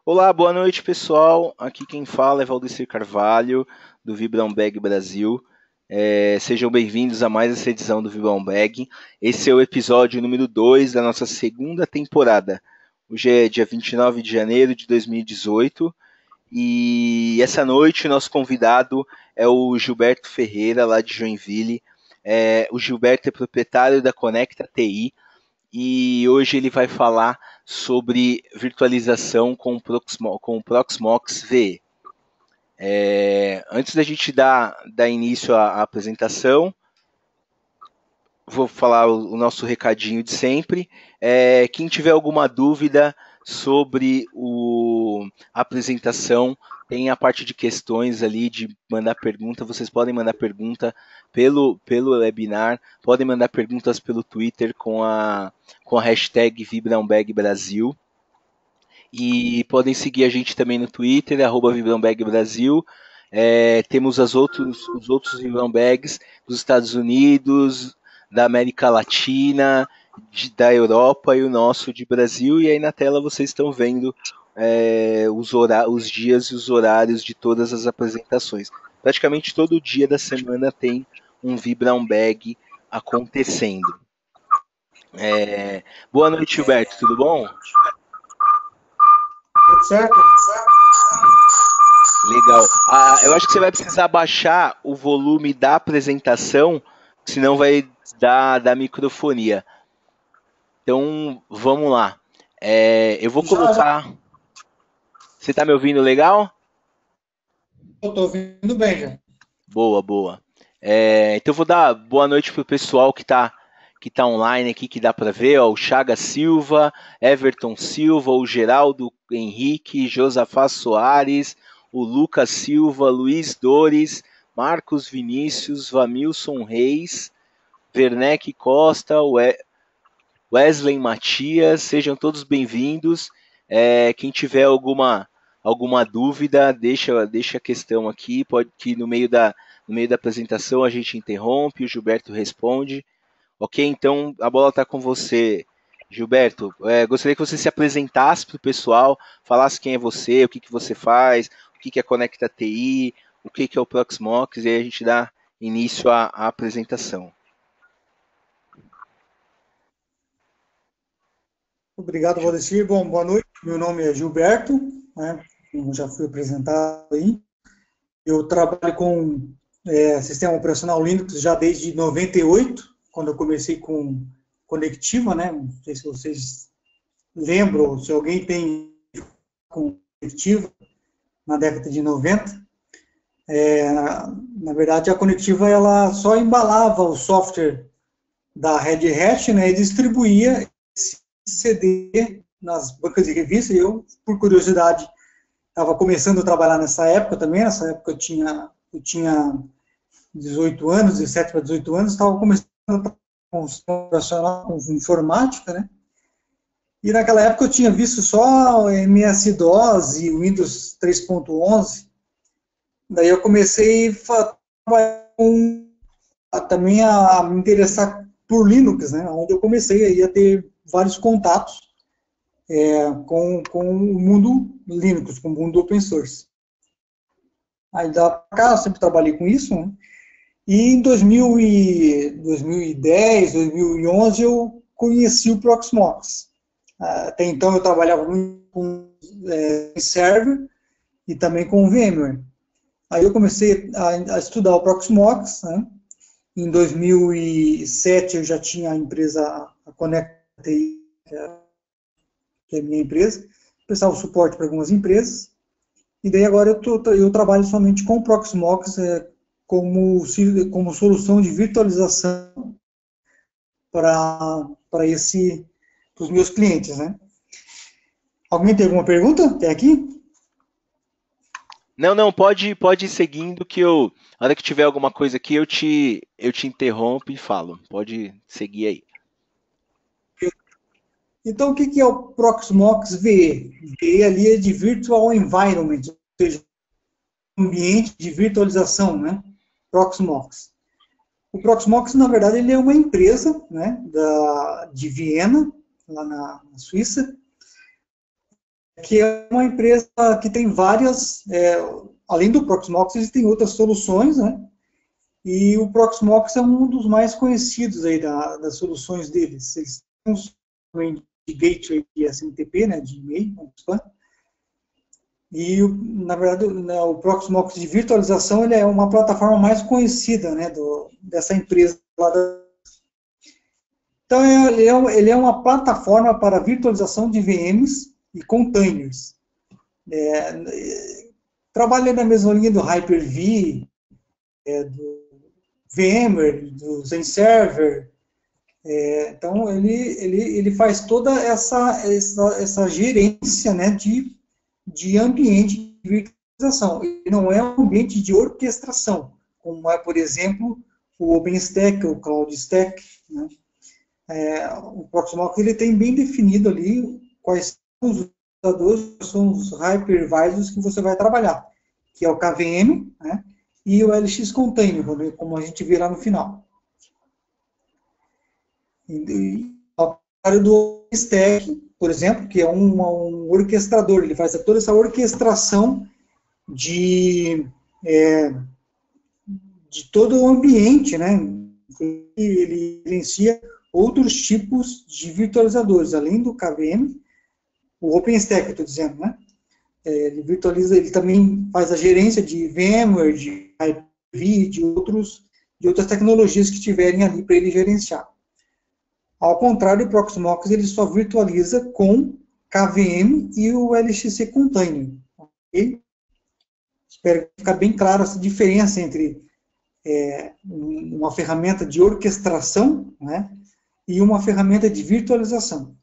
Olá, boa noite pessoal. Aqui quem fala é Valdecir Carvalho, do Vibrão Bag Brasil. Sejam bem-vindos a mais essa edição do Vibrão Bag. Esse é o episódio número 2 da nossa segunda temporada. Hoje é dia 29 de janeiro de 2018 e essa noite o nosso convidado é o Gilberto Ferreira, lá de Joinville. O Gilberto é proprietário da Conecta TI, e hoje ele vai falar sobre virtualização com o Proxmox VE. Antes da gente dar início à apresentação, vou falar o nosso recadinho de sempre. Quem tiver alguma dúvida sobre a apresentação, tem a parte de questões ali, de mandar pergunta. Vocês podem mandar pergunta pelo webinar, podem mandar perguntas pelo Twitter com a hashtag VibrãoBagBrasil. E podem seguir a gente também no Twitter, @VibrãoBagBrasil. Temos os outros Vibrão Bags dos Estados Unidos, da América Latina, da Europa, e o nosso de Brasil. E aí na tela vocês estão vendo os dias e os horários de todas as apresentações. Praticamente todo dia da semana tem um Vibrão Bag acontecendo. Boa noite, Gilberto, tudo bom? Tudo certo? Legal. Eu acho que você vai precisar baixar o volume da apresentação, senão vai dar microfonia. Então, vamos lá. Eu vou colocar... Você está me ouvindo legal? Eu estou ouvindo bem, já. Boa, boa. Então, eu vou dar boa noite para o pessoal que tá online aqui, que dá para ver. Ó, o Chaga Silva, Everton Silva, o Geraldo Henrique, Josafá Soares, o Lucas Silva, Luiz Dores, Marcos Vinícius, Vamilson Reis, Werneck Costa, Wesley Matias, sejam todos bem-vindos. Quem tiver alguma dúvida, deixa a questão aqui, pode que no meio da apresentação a gente interrompe, o Gilberto responde. Ok? Então a bola está com você, Gilberto. Gostaria que você se apresentasse para o pessoal, falasse quem é você, o que você faz, o que é a Conecta TI, o que é o Proxmox, e aí a gente dá início à apresentação. Obrigado, Valdecir. Bom, boa noite. Meu nome é Gilberto, né? Eu já fui apresentado aí. Eu trabalho com sistema operacional Linux já desde 98, quando eu comecei com Conectiva, né? Não sei se vocês lembram, se alguém tem com Conectiva na década de 90. Na verdade, a Conectiva ela só embalava o software da Red Hat, né, e distribuía esse CD nas bancas de revista. E eu, por curiosidade, estava começando a trabalhar nessa época também. Nessa época eu tinha 18 anos, 17 para 18 anos, estava começando a trabalhar com informática, né? E naquela época eu tinha visto só MS-DOS e Windows 3.11. Daí eu comecei também a me interessar por Linux, né? Onde eu comecei aí a ter vários contatos com o mundo Linux, com o mundo open source. Aí da cá eu sempre trabalhei com isso, né? E em 2010, 2011 eu conheci o Proxmox. Até então eu trabalhava muito com server e também com VMware. Aí eu comecei a estudar o Proxmox, né? Em 2007 eu já tinha a empresa, a Conecta TI, que é a minha empresa, prestava suporte para algumas empresas, e daí agora eu trabalho somente com o Proxmox como solução de virtualização para os meus clientes, né? Alguém tem alguma pergunta até aqui? Não, pode ir seguindo que na hora que tiver alguma coisa aqui eu te interrompo e falo. Pode seguir aí. Então, o que é o Proxmox VE? VE ali é de Virtual Environment, ou seja, ambiente de virtualização, né? Proxmox. O Proxmox, na verdade, ele é uma empresa, né, de Viena, lá na Suíça. que é uma empresa que tem várias, além do Proxmox, existem outras soluções, né? E o Proxmox é um dos mais conhecidos aí das soluções deles. Eles têm um de gateway de SMTP, né, de e-mail, e, na verdade, o Proxmox de virtualização ele é uma plataforma mais conhecida, né, dessa empresa lá Então, ele é uma plataforma para virtualização de VMs e containers. Trabalha na mesma linha do Hyper-V, do VMware, do Zen-Server. Então, ele faz toda essa gerência, né, de ambiente de virtualização. Ele não é um ambiente de orquestração, como é, por exemplo, o OpenStack, o CloudStack, né? O Proxmox ele tem bem definido ali quais são os usadores, são os hypervisors que você vai trabalhar, que é o KVM, né, e o LX Container, como a gente vê lá no final. Ao contrário do Stack, por exemplo, que é um orquestrador, ele faz toda essa orquestração de todo o ambiente, né? Ele gerencia outros tipos de virtualizadores, além do KVM, o OpenStack, eu estou dizendo, né? Ele virtualiza, ele também faz a gerência de VMware, de Hyper-V, de outras tecnologias que tiverem ali para ele gerenciar. Ao contrário, o Proxmox ele só virtualiza com KVM e o LXC Container. Okay? Espero ficar bem clara essa diferença entre uma ferramenta de orquestração, né, e uma ferramenta de virtualização.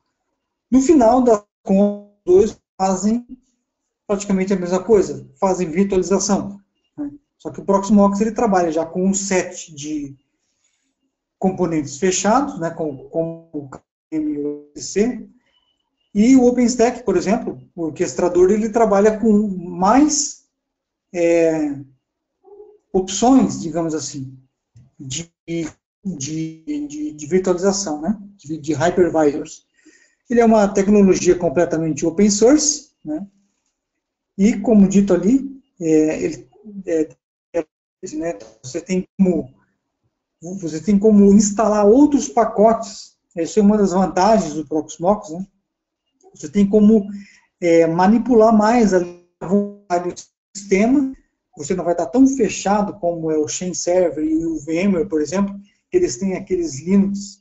No final das contas, os dois fazem praticamente a mesma coisa, fazem virtualização. Né? Só que o Proxmox ele trabalha já com um set de componentes fechados, né, com o KVM e o LXC, e o OpenStack, por exemplo, o orquestrador, ele trabalha com mais opções, digamos assim, de virtualização, né? de hypervisors. Ele é uma tecnologia completamente open source, né? E, como dito ali, né, você tem como instalar outros pacotes. Essa é uma das vantagens do Proxmox, né? Você tem como manipular mais a vontade do sistema. Você não vai estar tão fechado como é o Xen Server e o VMware, por exemplo, que eles têm aqueles Linux,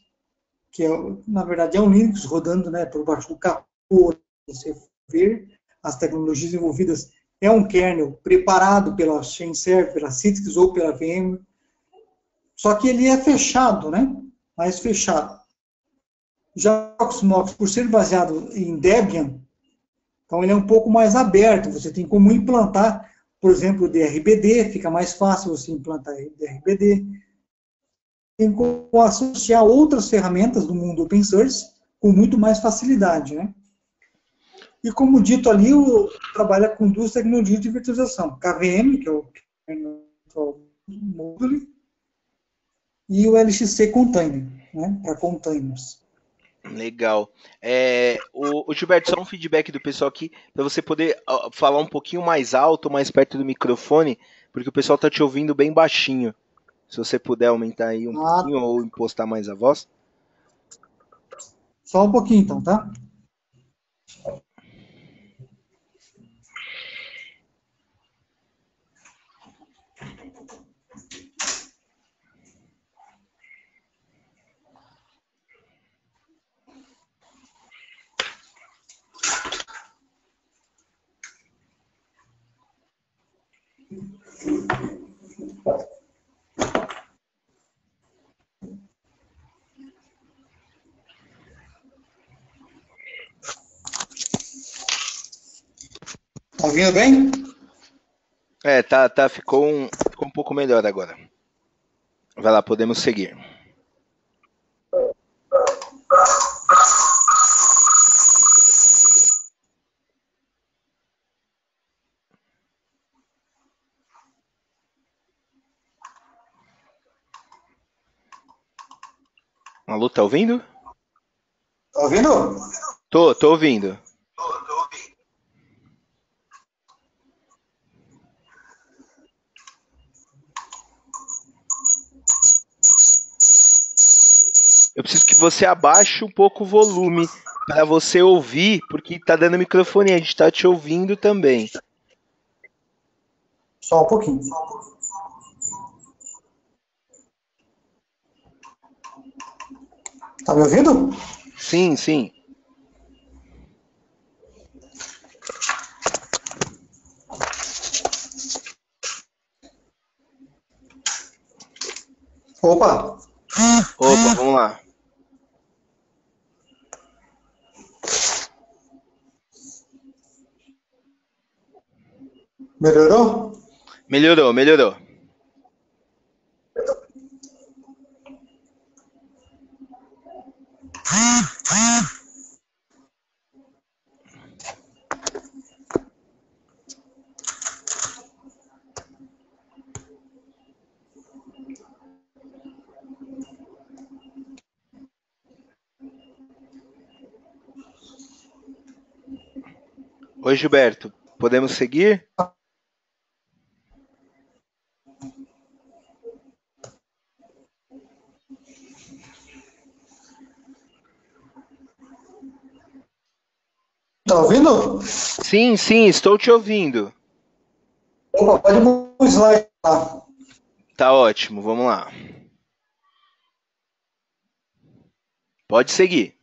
que na verdade é um Linux rodando, né, por baixo do capô. Você vê as tecnologias envolvidas, é um kernel preparado pela Xen Server, pela Citrix ou pela VMware, só que ele é fechado, né, mais fechado. Já o Proxmox, por ser baseado em Debian, então ele é um pouco mais aberto, você tem como implantar, por exemplo, o DRBD, fica mais fácil você implantar DRBD. Tem como associar outras ferramentas do mundo open source com muito mais facilidade, né? E como dito ali, trabalha com duas tecnologias de virtualização, KVM, que é o módulo, e o LXC Container, né, para containers. Legal. O Gilberto, só um feedback do pessoal aqui, para você poder falar um pouquinho mais alto, mais perto do microfone, porque o pessoal está te ouvindo bem baixinho. Se você puder aumentar aí um pouquinho ou impostar mais a voz. Só um pouquinho então, tá? Tá ouvindo bem? Ficou um pouco melhor agora. Vai lá, podemos seguir. Malu, tá ouvindo? Tá ouvindo? Tô ouvindo. você abaixa um pouco o volume para você ouvir, porque tá dando microfone, a gente tá te ouvindo também. Só um pouquinho. Tá me ouvindo? Sim, sim. Opa! Opa, vamos lá. Melhorou? Melhorou, melhorou. Oi, Gilberto, podemos seguir? Tá ouvindo? Sim, sim, estou te ouvindo. Opa, pode mudar o slide lá. Tá ótimo, vamos lá. Pode seguir.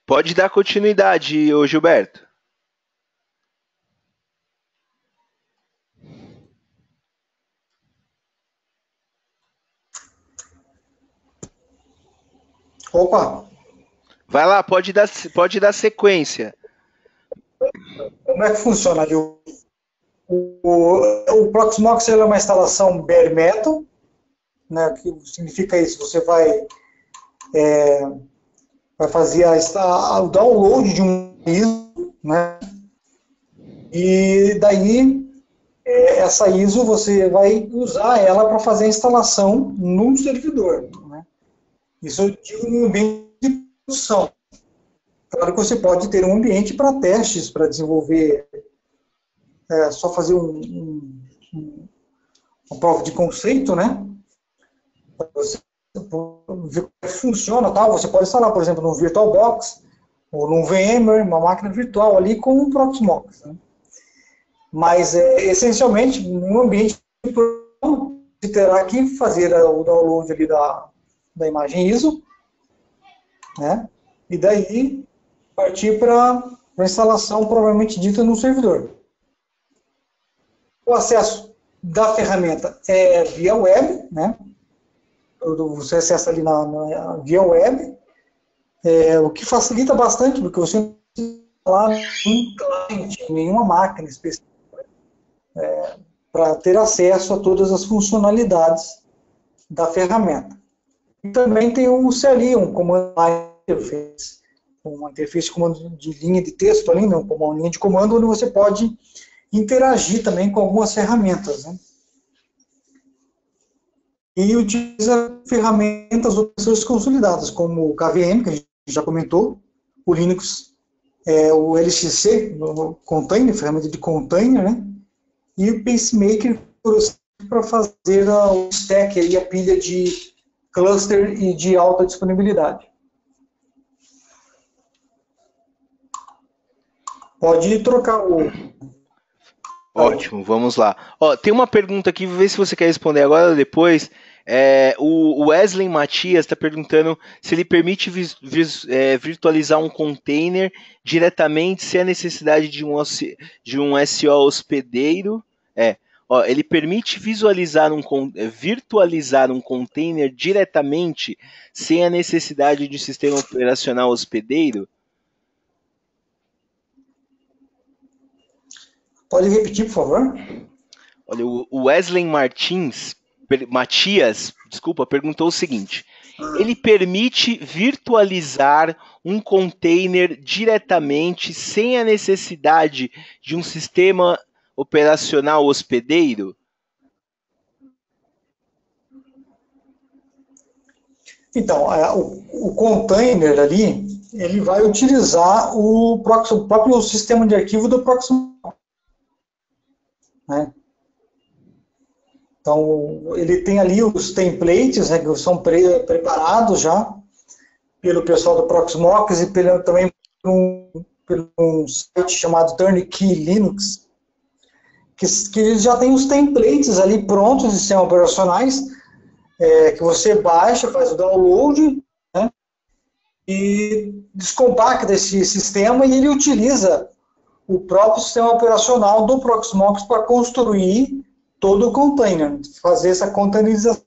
Pode dar continuidade, ô Gilberto. Opa! Vai lá, pode dar sequência. Como é que funciona ali? O Proxmox é uma instalação bare metal, né? Que significa isso? Você vai fazer o download de um ISO, né? E daí essa ISO você vai usar ela para fazer a instalação num servidor, né? Isso eu digo no ambiente de produção. Claro que você pode ter um ambiente para testes, para desenvolver, só fazer uma prova de conceito, né? Você ver como funciona, tal. Você pode instalar, por exemplo, no VirtualBox ou no VMware, uma máquina virtual ali com o Proxmox, né? Mas, essencialmente, no ambiente de produção, você terá que fazer o download ali da imagem ISO, né? E daí partir para a instalação provavelmente dita no servidor. O acesso da ferramenta é via web, né? Você acessa ali via web, o que facilita bastante, porque você não precisa instalar nenhum cliente, nenhuma máquina específica, para ter acesso a todas as funcionalidades da ferramenta. E também tem o CLI, um comando interface, uma interface de comando de linha de texto ali, não, como uma linha de comando onde você pode interagir também com algumas ferramentas, né? E utiliza ferramentas open source consolidadas, como o KVM, que a gente já comentou, o Linux, o LXC, o container, ferramenta de container, né? E o Pacemaker para fazer o stack, aí, a pilha de cluster e de alta disponibilidade. Pode trocar o... Ótimo, vamos lá. Ó, tem uma pergunta aqui, vou ver se você quer responder agora ou depois. O Wesley Matias está perguntando se ele permite virtualizar um container diretamente sem a necessidade de um SO hospedeiro. Ele permite virtualizar um container diretamente sem a necessidade de um sistema operacional hospedeiro? Pode repetir, por favor? Olha, o Wesley Matias, perguntou o seguinte: ele permite virtualizar um container diretamente sem a necessidade de um sistema operacional hospedeiro? Então, o container ali, ele vai utilizar o próprio sistema de arquivo do Proxmox. né? Então, ele tem ali os templates, né, que são preparados já pelo pessoal do Proxmox e também por um site chamado Turnkey Linux, que já tem os templates ali prontos de sistemas operacionais, que você baixa, faz o download, né, e descompacta esse sistema e ele utiliza o próprio sistema operacional do Proxmox para construir todo o container, fazer essa containerização.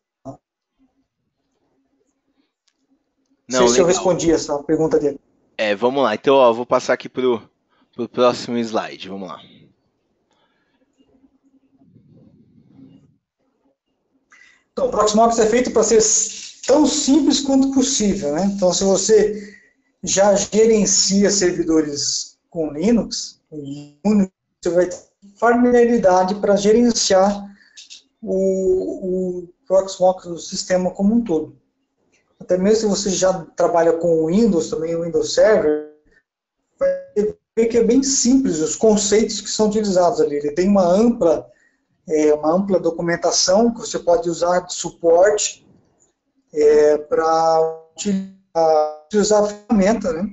Não sei se eu respondi essa pergunta dele. Vamos lá. Então, ó, vou passar aqui pro próximo slide. Vamos lá. Então, o Proxmox é feito para ser tão simples quanto possível, né? Então, se você já gerencia servidores com Linux, você vai ter familiaridade para gerenciar o Proxmox, o sistema como um todo. Até mesmo se você já trabalha com o Windows, também o Windows Server, vai ver que é bem simples os conceitos que são utilizados ali. Ele tem uma ampla documentação que você pode usar de suporte para utilizar a ferramenta, né?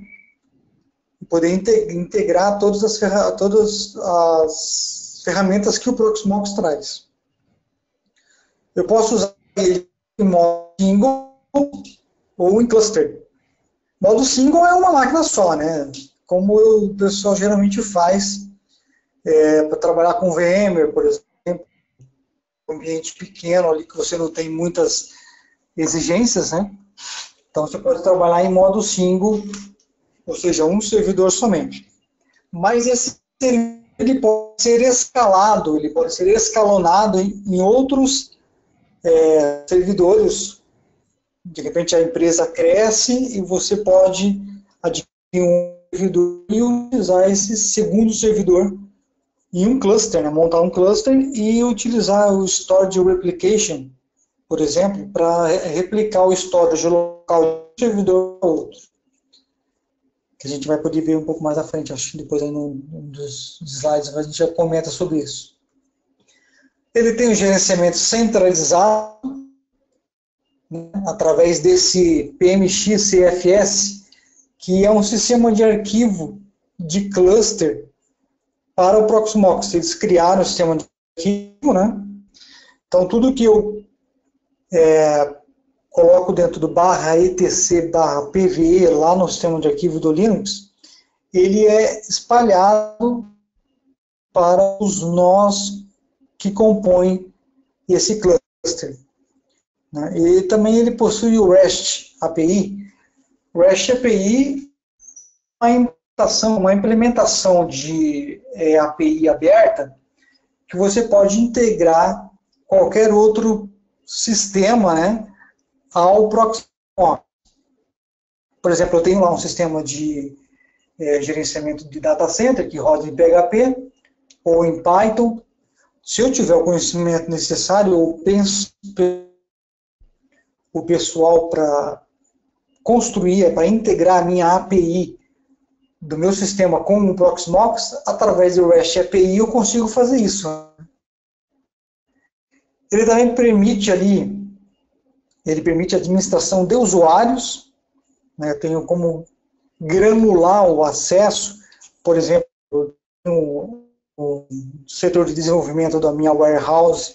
E poder integrar todas as ferramentas que o Proxmox traz. Eu posso usar ele em modo single ou em cluster. Modo single é uma máquina só, né? Como o pessoal geralmente faz para trabalhar com VMware, por exemplo, um ambiente pequeno ali que você não tem muitas exigências, né? Então você pode trabalhar em modo single, ou seja, um servidor somente. Mas esse servidor ele pode ser escalado, ele pode ser escalonado em outros servidores. De repente a empresa cresce e você pode adquirir um servidor e utilizar esse segundo servidor em um cluster, né? Montar um cluster e utilizar o storage replication, por exemplo, para replicar o storage local de um servidor para outro. Que a gente vai poder ver um pouco mais à frente, acho que depois aí num dos slides a gente já comenta sobre isso. Ele tem um gerenciamento centralizado, né, através desse PMX-CFS, que é um sistema de arquivo de cluster para o Proxmox. Eles criaram o sistema de arquivo, né? Então, tudo que eu coloco dentro do /etc/pve lá no sistema de arquivo do Linux, ele é espalhado para os nós que compõem esse cluster. Né? E também ele possui o REST API. O REST API é uma implementação de API aberta que você pode integrar qualquer outro sistema, né, ao Proxmox. Por exemplo, eu tenho lá um sistema de gerenciamento de data center que roda em PHP ou em Python. Se eu tiver o conhecimento necessário, eu penso o pessoal para construir, para integrar a minha API do meu sistema com o Proxmox, através do REST API eu consigo fazer isso. Ele também permite a administração de usuários, né? Eu tenho como granular o acesso, por exemplo, o setor de desenvolvimento da minha warehouse,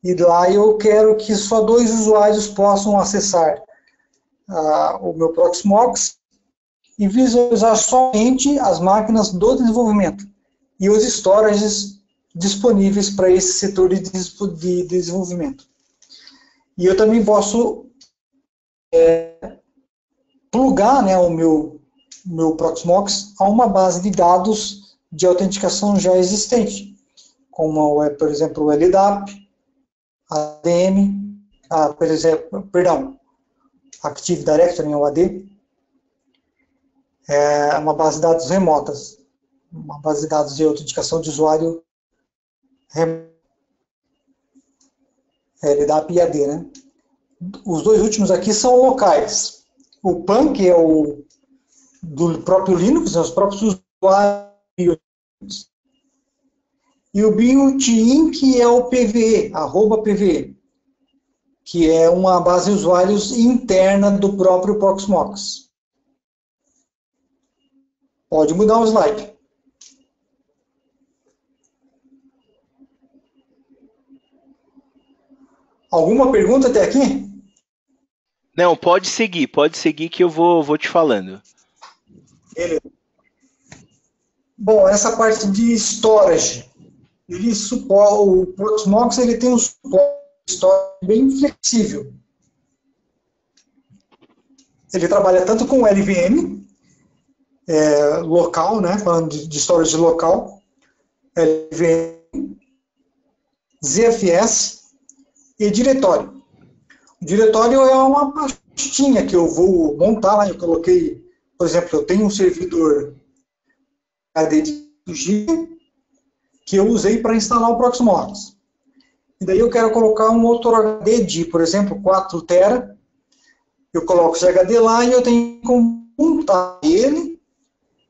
e lá eu quero que só 2 usuários possam acessar o meu Proxmox e visualizar somente as máquinas do desenvolvimento e os storages disponíveis para esse setor de desenvolvimento. E eu também posso plugar, né, o meu Proxmox a uma base de dados de autenticação já existente, como, por exemplo, o LDAP, ADM, Active Directory, o AD, é uma base de dados remotas, uma base de dados de autenticação de usuário LDAP e AD, né? Os 2 últimos aqui são locais. O PAN, que é o do próprio Linux, os próprios usuários. E o built-in, que é o PVE, @PVE, que é uma base de usuários interna do próprio Proxmox. Pode mudar o slide. Alguma pergunta até aqui? Não, pode seguir que eu vou te falando. Beleza. Bom, essa parte de storage, o Proxmox ele tem um suporte de storage bem flexível. Ele trabalha tanto com LVM, local, né, falando de storage local, LVM, ZFS e diretório. O diretório é uma pastinha que eu vou montar lá. Eu coloquei, por exemplo, eu tenho um servidor HD de 1 GB que eu usei para instalar o Proxmox. E daí eu quero colocar um outro HD de, por exemplo, 4 TB. Eu coloco esse HD lá e eu tenho que montar ele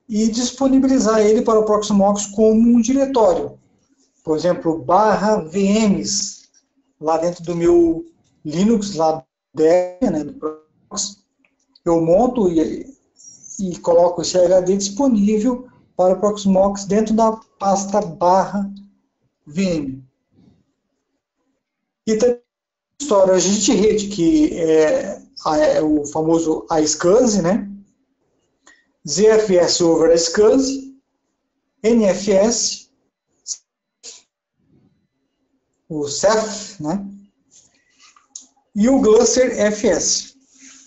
e disponibilizar ele para o Proxmox como um diretório. Por exemplo, /VMs, lá dentro do meu Linux, lá dentro, né, do Proxmox, eu monto e coloco esse HD disponível para o Proxmox dentro da pasta /VM. E também storage de rede, que é o famoso iSCSI, né? ZFS over iSCSI, NFS, o Ceph, né? E o Gluster FS.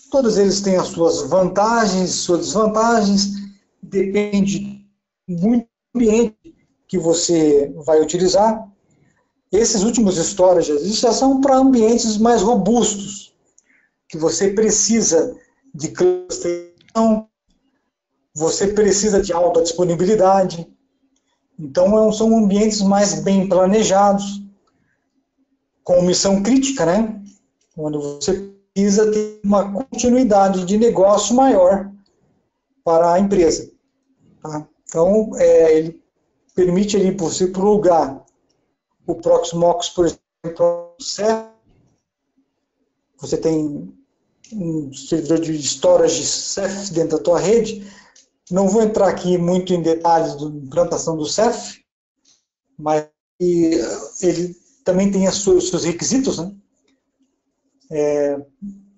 Todos eles têm as suas vantagens, suas desvantagens, depende muito do ambiente que você vai utilizar. Esses últimos storages já são para ambientes mais robustos, que você precisa de clusterização, você precisa de alta disponibilidade. Então, são ambientes mais bem planejados, com missão crítica, né? Onde você precisa ter uma continuidade de negócio maior para a empresa. Tá? Então, ele permite ali você plugar o Proxmox, por exemplo, você tem um servidor de storage Ceph dentro da tua rede. Não vou entrar aqui muito em detalhes da implantação do Ceph, mas ele também tem os seus requisitos, né?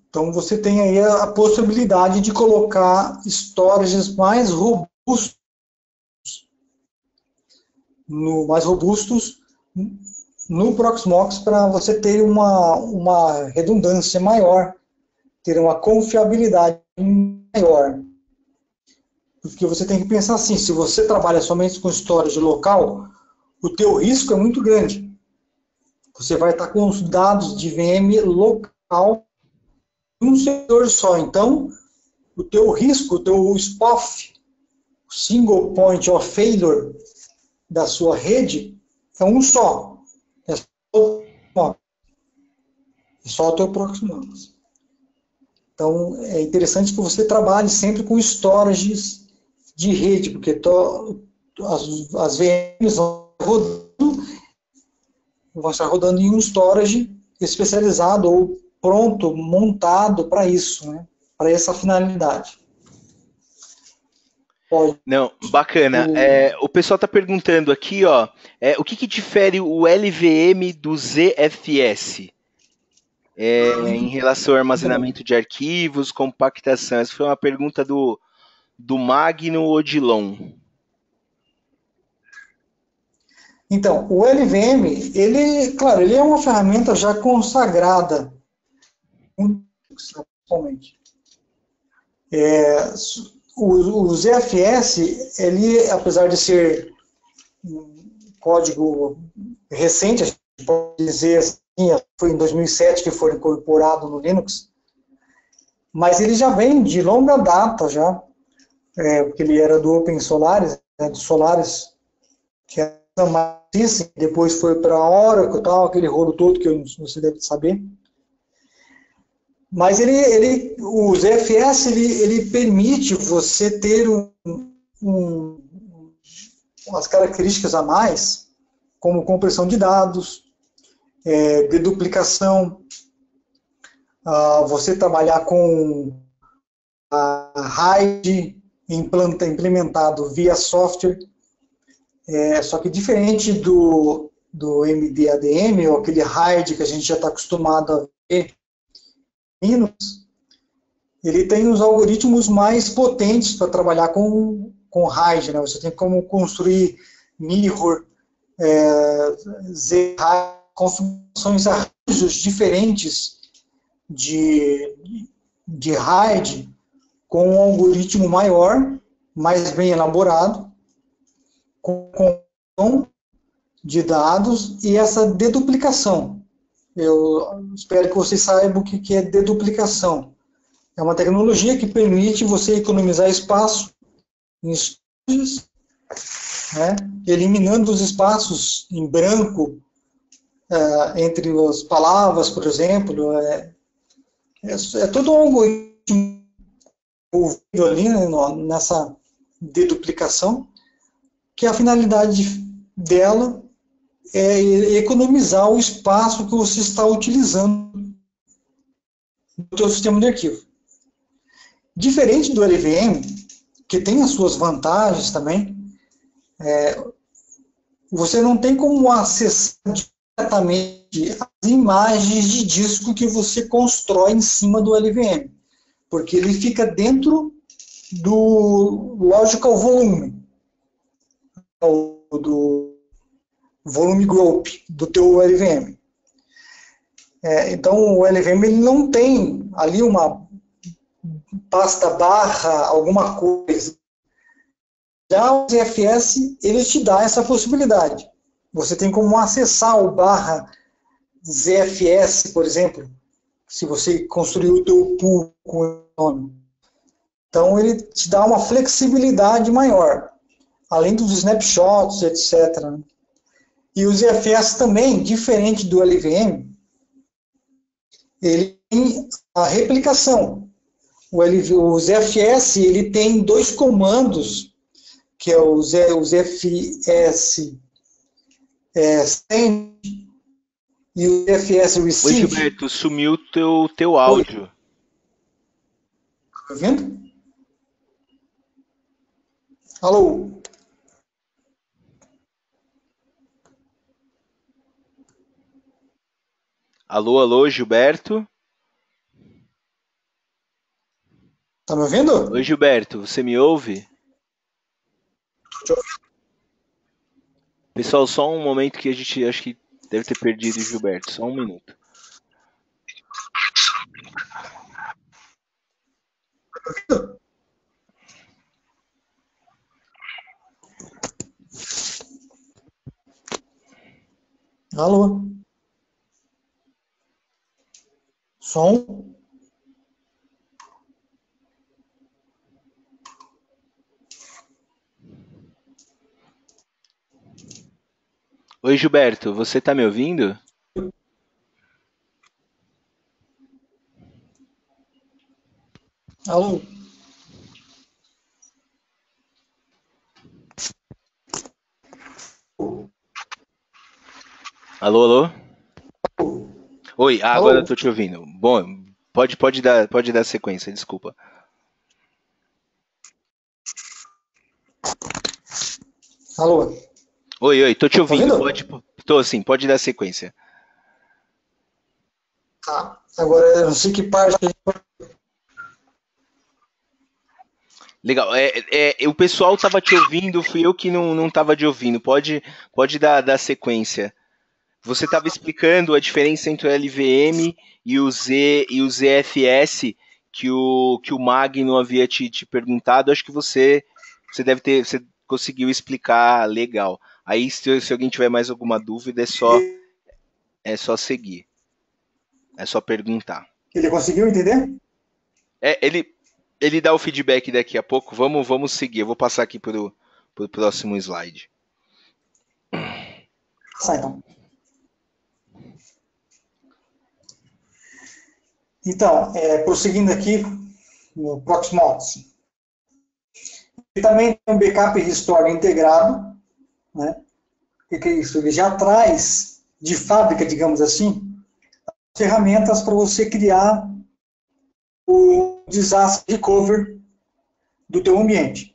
Então você tem aí a possibilidade de colocar storages mais robustos no Proxmox para você ter uma redundância maior, ter uma confiabilidade maior. Porque você tem que pensar assim, se você trabalha somente com storage local, o teu risco é muito grande. Você vai estar com os dados de VM local em um servidor só. Então, o teu risco, o teu SPOF, o Single Point of Failure da sua rede, é um só. É só o teu Proxmox. Então, é interessante que você trabalhe sempre com storages de rede, porque as VMs vão estar rodando em um storage especializado ou pronto, montado para isso, né? Para essa finalidade. Não, bacana. O pessoal está perguntando aqui, ó, o que difere o LVM do ZFS em relação ao armazenamento de arquivos, compactação? Essa foi uma pergunta do Magno Odilon. Então, o LVM, claro, ele é uma ferramenta já consagrada, principalmente. O ZFS, ele, apesar de ser um código recente, a gente pode dizer assim, foi em 2007 que foi incorporado no Linux, mas ele já vem de longa data já, porque ele era do Open Solaris, né, do Solaris, que era mais depois foi para a Oracle, tal, aquele rolo todo que você deve saber. Mas o ZFS ele permite você ter umas características a mais como compressão de dados, deduplicação, você trabalhar com a RAID implementado via software, só que diferente do MDADM, ou aquele RAID que a gente já está acostumado a ver, ele tem os algoritmos mais potentes para trabalhar com RAID, né? Você tem como construir mirror, Z-RAID, configurações, arranjos diferentes de RAID com um algoritmo maior, mais bem elaborado, com de dados e essa deduplicação. Eu espero que vocês saibam o que é deduplicação. É uma tecnologia que permite você economizar espaço em estúdios, né, eliminando os espaços em branco entre as palavras, por exemplo. É todo um algoritmo envolvido ali, né, nessa deduplicação, que a finalidade dela é economizar o espaço que você está utilizando no seu sistema de arquivo. Diferente do LVM, que tem as suas vantagens também, você não tem como acessar diretamente as imagens de disco que você constrói em cima do LVM, porque ele fica dentro do logical volume, do volume group do teu LVM. Então o LVM ele não tem ali uma pasta barra, alguma coisa. Já o ZFS, ele te dá essa possibilidade. Você tem como acessar o barra ZFS, por exemplo, se você construir o teu pool com o nome. Então ele te dá uma flexibilidade maior, além dos snapshots, etc. E o ZFS também, diferente do LVM, ele tem a replicação. O ZFS ele tem dois comandos, que é o ZFS send e o ZFS receive. Oi, Gilberto, sumiu teu áudio. Tá ouvindo? Alô? Alô, Gilberto? Tá me ouvindo? Oi, Gilberto, você me ouve? Tô te ouvindo. Pessoal, só um momento que a gente acho que deve ter perdido o Gilberto. Só um minuto. Alô? Som? Oi, Gilberto, você tá me ouvindo? Alô? Alô? Oi, Alô? agora eu tô te ouvindo. Bom, pode dar sequência, desculpa. Alô? Oi, tô te Tá ouvindo. ouvindo? Tô sim, pode dar sequência. Tá. Agora eu não sei que parte que a gente... Legal. O pessoal tava te ouvindo, fui eu que não tava te ouvindo. Pode dar sequência. Você estava explicando a diferença entre o LVM e o ZFS que o Magno havia te perguntado. Acho que você você conseguiu explicar legal. Aí se alguém tiver mais alguma dúvida é só seguir, é só perguntar. Ele conseguiu entender? Ele dá o feedback daqui a pouco. Vamos seguir. Eu vou passar aqui pro próximo slide. Sai então. Então, prosseguindo aqui no Proxmox. Ele também tem um backup restore integrado, né? que é isso? Ele já traz de fábrica, digamos assim, ferramentas para você criar o disaster recovery do teu ambiente.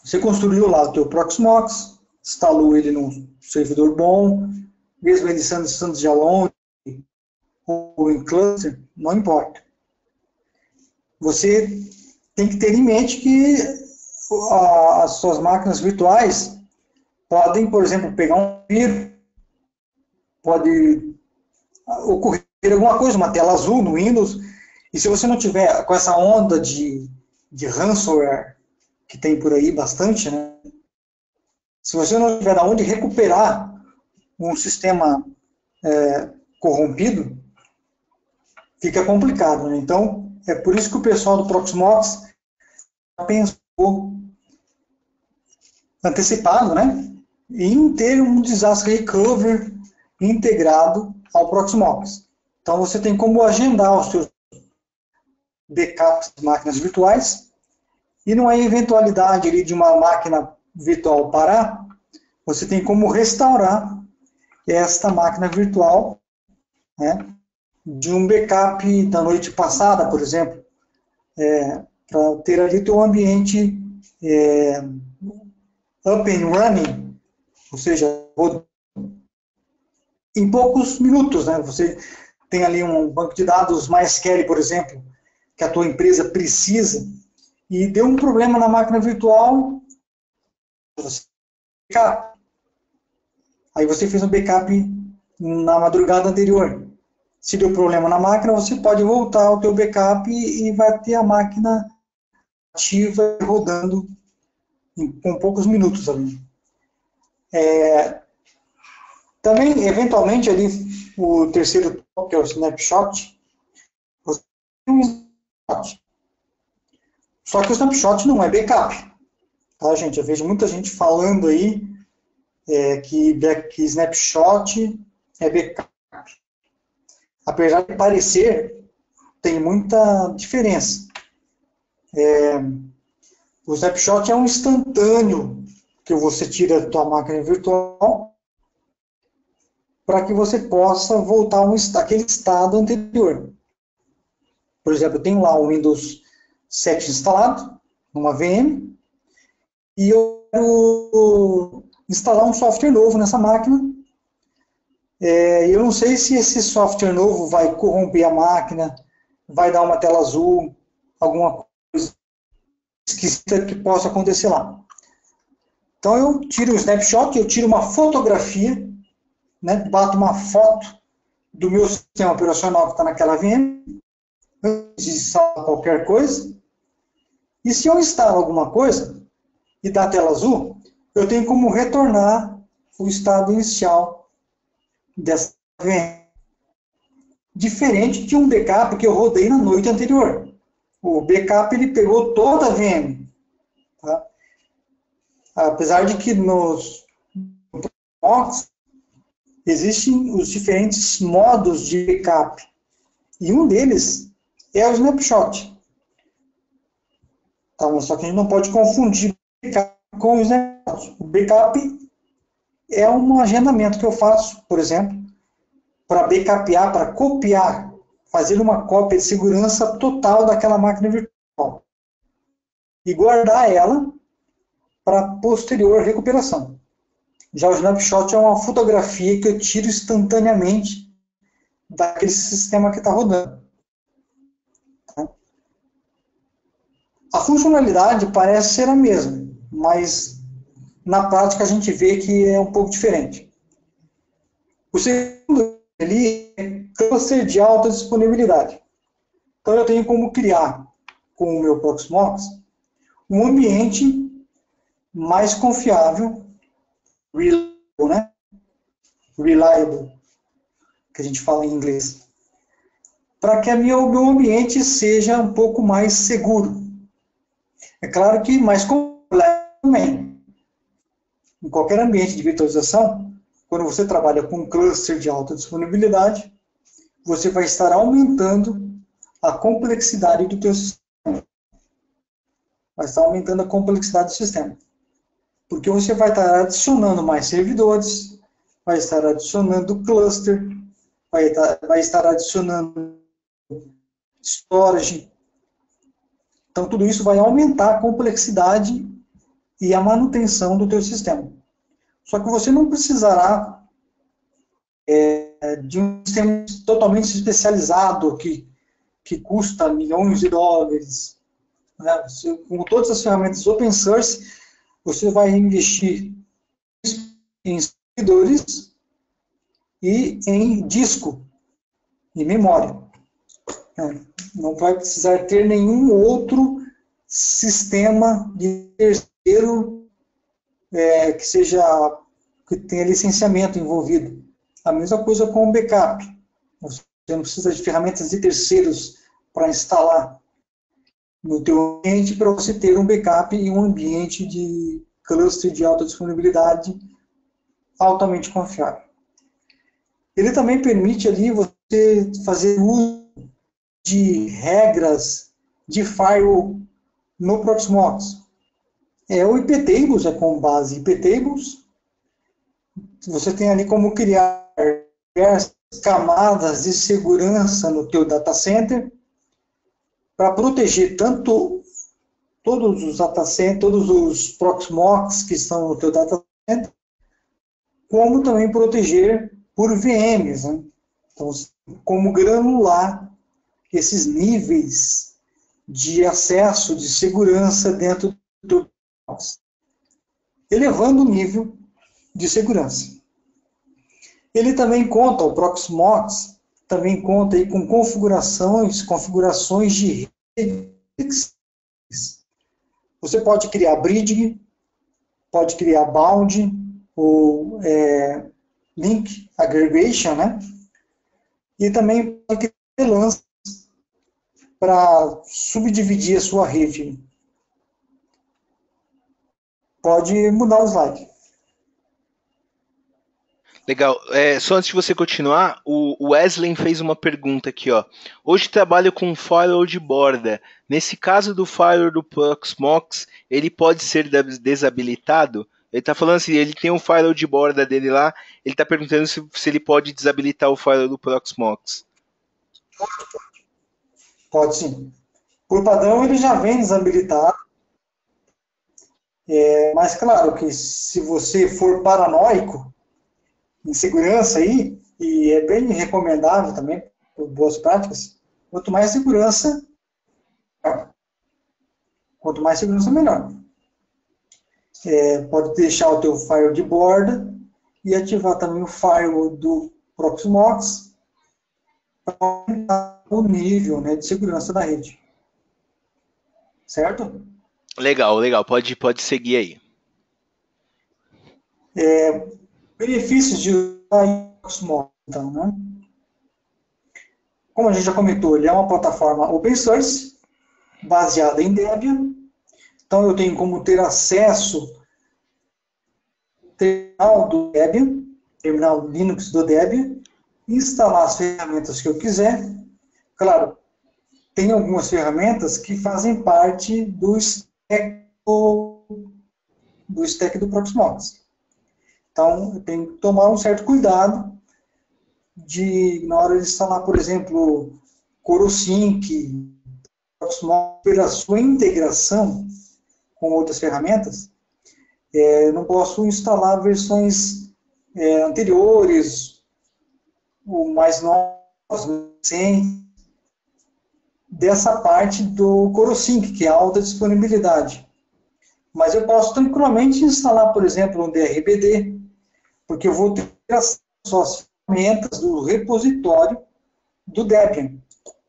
Você construiu lá o teu Proxmox, instalou ele num servidor bom, mesmo ele sendo standalone ou em cluster, não importa. Você tem que ter em mente que as suas máquinas virtuais podem, por exemplo, pegar um vírus, pode ocorrer alguma coisa, uma tela azul no Windows, e se você não tiver com essa onda de ransomware que tem por aí bastante, né? Se você não tiver onde recuperar um sistema corrompido, fica complicado, né? Então, é por isso que o pessoal do Proxmox pensou antecipado, né? Em ter um disaster recovery integrado ao Proxmox. Então, você tem como agendar os seus backups de máquinas virtuais e numa eventualidade ali de uma máquina virtual parar, você tem como restaurar esta máquina virtual, né, de um backup da noite passada, por exemplo, para ter ali teu ambiente up and running, ou seja, em poucos minutos, né? Você tem ali um banco de dados MySQL, por exemplo, que a tua empresa precisa, e deu um problema na máquina virtual, aí você fez um backup na madrugada anterior. Se deu problema na máquina, você pode voltar ao teu backup e vai ter a máquina ativa rodando com poucos minutos ali. Também, eventualmente, ali, o terceiro tópico, que é o snapshot, você tem um snapshot. Só que o snapshot não é backup. Tá, gente? Eu vejo muita gente falando aí que snapshot é backup. Apesar de parecer, tem muita diferença. O snapshot é um instantâneo que você tira da tua máquina virtual para que você possa voltar àquele estado anterior. Por exemplo, eu tenho lá o Windows 7 instalado, numa VM, e eu quero instalar um software novo nessa máquina. Eu não sei se esse software novo vai corromper a máquina, vai dar uma tela azul, alguma coisa esquisita que possa acontecer lá. Então eu tiro o snapshot, eu tiro uma fotografia, né, bato uma foto do meu sistema operacional que está naquela VM, antes de instalar qualquer coisa, e se eu instalo alguma coisa e dá tela azul, eu tenho como retornar o estado inicial dessa VM. Diferente de um backup que eu rodei na noite anterior. O backup ele pegou toda a VM. Tá? Apesar de que nos Proxmox existem os diferentes modos de backup. E um deles é o snapshot. Tá? Só que a gente não pode confundir o backup com o snapshot. O backup é um agendamento que eu faço, por exemplo, para backupear, para copiar, fazer uma cópia de segurança total daquela máquina virtual e guardar ela para posterior recuperação. Já o snapshot é uma fotografia que eu tiro instantaneamente daquele sistema que está rodando. Tá? A funcionalidade parece ser a mesma, mas na prática a gente vê que é um pouco diferente. O segundo ali é cluster de alta disponibilidade. Então eu tenho como criar com o meu Proxmox um ambiente mais confiável, reliable, né? Reliable, que a gente fala em inglês, para que o meu ambiente seja um pouco mais seguro. É claro que mais complexo também. Em qualquer ambiente de virtualização, quando você trabalha com um cluster de alta disponibilidade, você vai estar aumentando a complexidade do teu sistema. Vai estar aumentando a complexidade do sistema. porque você vai estar adicionando mais servidores, vai estar adicionando cluster, vai estar adicionando storage. Então, tudo isso vai aumentar a complexidade e a manutenção do teu sistema. Só que você não precisará de um sistema totalmente especializado que custa milhões de dólares. Né? Com todas as ferramentas open source, você vai investir em servidores e em disco e memória. Não vai precisar ter nenhum outro sistema de terceiro que tenha licenciamento envolvido. A mesma coisa com o backup. Você não precisa de ferramentas de terceiros para instalar no teu ambiente para você ter um backup em um ambiente de cluster de alta disponibilidade altamente confiável. Ele também permite ali você fazer uso de regras de firewall no Proxmox. O iptables é com base em iptables. Você tem ali como criar diversas camadas de segurança no teu data center para proteger tanto todos os data centers, todos os Proxmox que estão no teu data center, como também proteger por VMs, né? Então, como granular esses níveis de acesso, de segurança dentro do Proxmox, elevando o nível de segurança. Ele também conta, o Proxmox também conta aí com configurações de redes. Você pode criar bridge, pode criar bound, ou link aggregation, né? E também pode criar VLANs para subdividir a sua rede. Pode mudar o slide. Legal. Só antes de você continuar, o Wesley fez uma pergunta aqui, ó. Hoje trabalho com firewall de borda. Nesse caso do firewall do Proxmox, ele pode ser desabilitado? Ele está falando assim, ele tem um firewall de borda dele lá, ele está perguntando se ele pode desabilitar o firewall do Proxmox. Pode sim. Por padrão, ele já vem desabilitado. Mas claro que se você for paranoico em segurança aí, e é bem recomendável também, por boas práticas, quanto mais segurança, melhor. Pode deixar o teu firewall de borda e ativar também o firewall do Proxmox para aumentar o nível, né, de segurança da rede. Certo? Legal. Pode seguir aí. Benefícios de usar o Proxmox, então, né? Como a gente já comentou, ele é uma plataforma open source, baseada em Debian. Então, eu tenho como ter acesso ao terminal do Debian, terminal Linux do Debian, instalar as ferramentas que eu quiser. Claro, tem algumas ferramentas que fazem parte do stack do Proxmox. Então, eu tenho que tomar um certo cuidado na hora de instalar, por exemplo, CoroSync, Proxmox, pela sua integração com outras ferramentas, não posso instalar versões anteriores, ou mais novas, sem dessa parte do CoroSync, que é a alta disponibilidade. Mas eu posso tranquilamente instalar, por exemplo, um DRBD, porque eu vou ter acesso às ferramentas do repositório do Debian.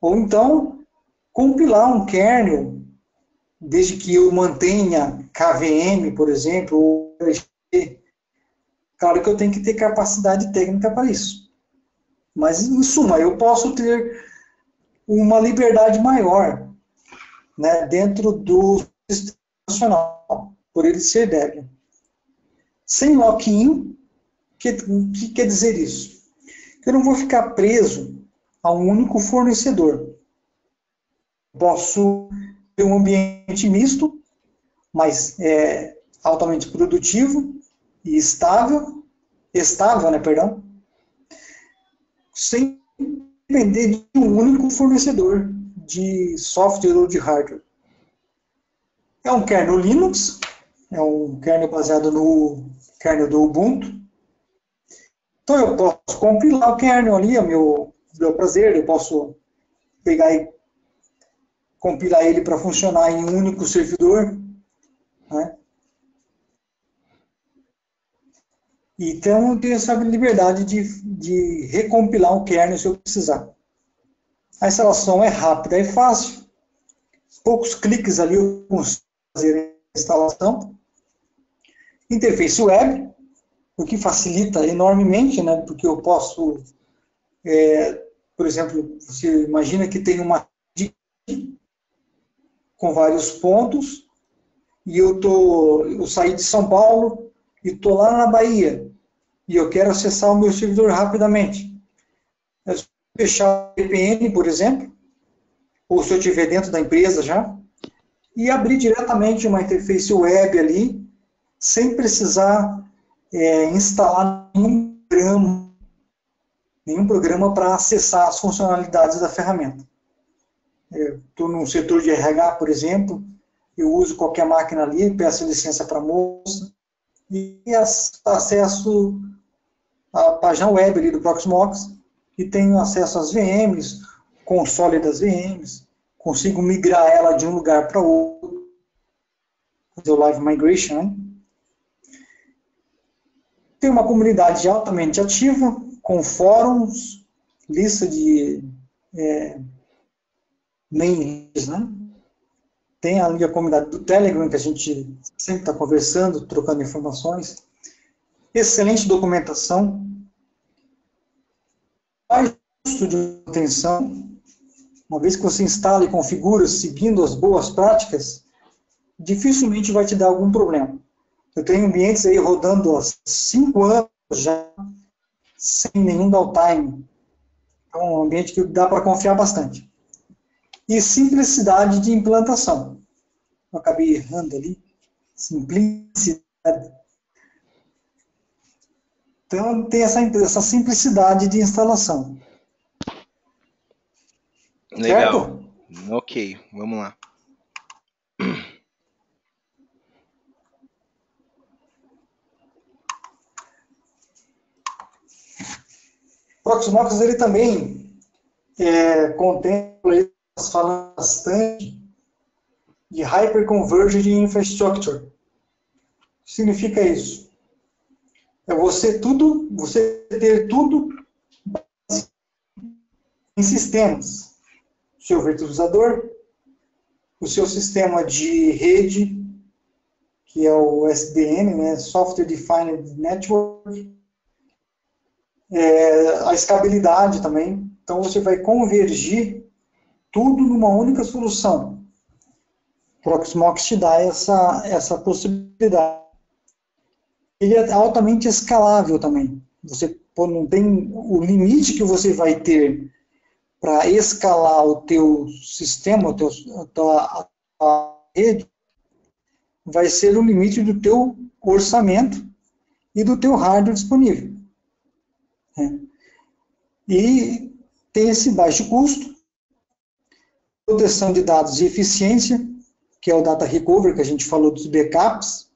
Ou então, compilar um kernel, desde que eu mantenha KVM, por exemplo, ou RGB. Claro que eu tenho que ter capacidade técnica para isso. Mas, em suma, eu posso ter uma liberdade maior, né, dentro do sistema operacional, por ele ser Debian. Sem lock-in, o que quer dizer isso? Que eu não vou ficar preso a um único fornecedor. Posso ter um ambiente misto, mas altamente produtivo e estável, né, perdão, sem depender de um único fornecedor de software ou de hardware. É um kernel Linux, é um kernel baseado no kernel do Ubuntu. Então eu posso compilar o kernel ali, a meu prazer, eu posso pegar e compilar ele para funcionar em um único servidor, né? Então eu tenho essa liberdade de recompilar o kernel se eu precisar. A instalação é rápida e fácil, poucos cliques ali eu consigo fazer a instalação. Interface web, o que facilita enormemente, né? Porque eu posso, por exemplo, você imagina que tem uma com vários pontos, e eu saí de São Paulo e estou lá na Bahia, e eu quero acessar o meu servidor rapidamente. É só fechar o VPN, por exemplo, ou se eu estiver dentro da empresa já, e abrir diretamente uma interface web ali, sem precisar instalar nenhum programa para acessar as funcionalidades da ferramenta. Estou num setor de RH, por exemplo, eu uso qualquer máquina ali, peço licença para a moça e acesso à página web ali do Proxmox e tenho acesso às VMs, console das VMs, consigo migrar ela de um lugar para outro, fazer o Live Migration, né? Tem uma comunidade altamente ativa, com fóruns, lista de mails, né? Tem ali a comunidade do Telegram, que a gente sempre está conversando, trocando informações. Excelente documentação. Baixo custo de manutenção. Uma vez que você instala e configura seguindo as boas práticas, dificilmente vai te dar algum problema. Eu tenho ambientes aí rodando há 5 anos já, sem nenhum downtime. Então, é um ambiente que dá para confiar bastante. E simplicidade de implantação. Eu acabei errando ali. Simplicidade. Então, tem essa simplicidade de instalação. Legal. Certo? Ok, vamos lá. O Proxmox, ele também contempla, falando bastante de Hyperconverged Infrastructure. O que significa isso? É você ter tudo em sistemas. O seu virtualizador, o seu sistema de rede, que é o SDN, né, Software Defined Network, a escalabilidade também. Então você vai convergir tudo numa única solução. O Proxmox te dá essa possibilidade. Ele é altamente escalável também. Você não tem o limite que você vai ter para escalar o teu sistema, a rede, vai ser o limite do teu orçamento e do teu hardware disponível. E tem esse baixo custo, proteção de dados e eficiência, que é o Data Recovery, que a gente falou dos backups.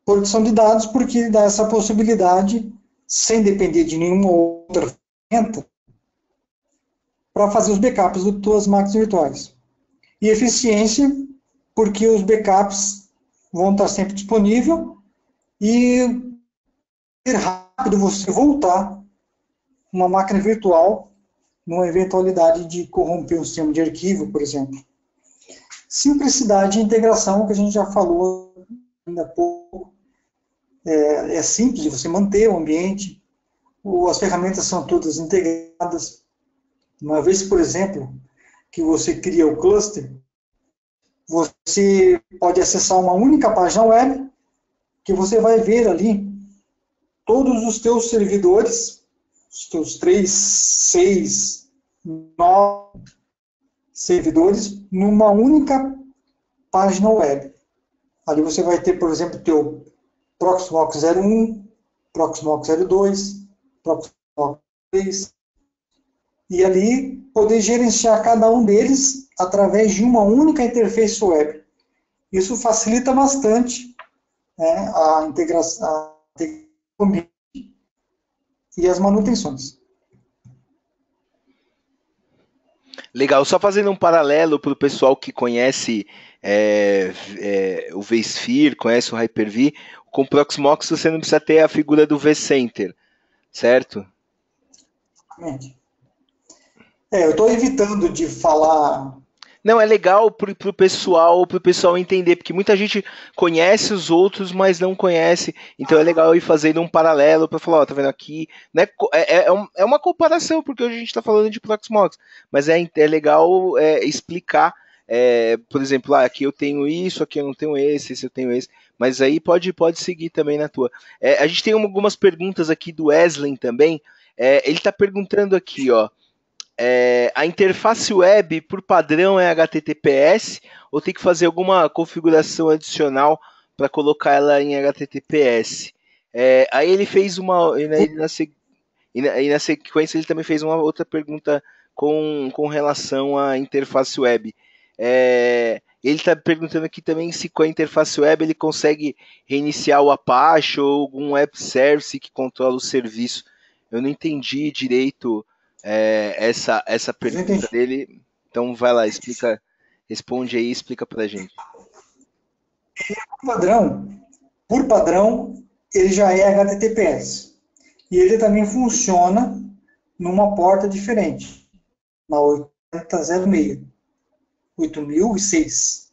Proteção de dados porque dá essa possibilidade, sem depender de nenhuma outra ferramenta, para fazer os backups das tuas máquinas virtuais. E eficiência, porque os backups vão estar sempre disponíveis e é rápido você voltar uma máquina virtual numa eventualidade de corromper um sistema de arquivo, por exemplo. Simplicidade e integração, que a gente já falou ainda há pouco. É simples de você manter o ambiente, as ferramentas são todas integradas. Uma vez, por exemplo, que você cria o cluster, você pode acessar uma única página web, que você vai ver ali todos os teus servidores, os teus 3, 6, 9 servidores, numa única página web. Ali você vai ter, por exemplo, o teu Proxmox 01, Proxmox 02, Proxmox 3, e ali poder gerenciar cada um deles através de uma única interface web. Isso facilita bastante, né, a integração e as manutenções. Legal, só fazendo um paralelo para o pessoal que conhece o vSphere, conhece o Hyper-V, com o Proxmox você não precisa ter a figura do vCenter, certo? Exatamente. Eu estou evitando de falar... Não, é legal pro pessoal entender, porque muita gente conhece os outros, mas não conhece. Então é legal ir fazendo um paralelo para falar, ó, tá vendo aqui, né? É uma comparação, porque hoje a gente está falando de Proxmox, mas é legal explicar, por exemplo, aqui eu tenho isso, aqui eu não tenho esse eu tenho esse, mas aí pode seguir também na tua. A gente tem algumas perguntas aqui do Wesley também. Ele está perguntando aqui, ó. A interface web, por padrão, é HTTPS ou tem que fazer alguma configuração adicional para colocar ela em HTTPS? Aí ele fez uma... E na sequência ele também fez uma outra pergunta com relação à interface web. Ele está perguntando aqui também se com a interface web ele consegue reiniciar o Apache ou algum web service que controla o serviço. Eu não entendi direito essa pergunta dele. Então vai lá, responde aí e explica pra gente. Por padrão, ele já é HTTPS. E ele também funciona numa porta diferente, na 8006, 8006,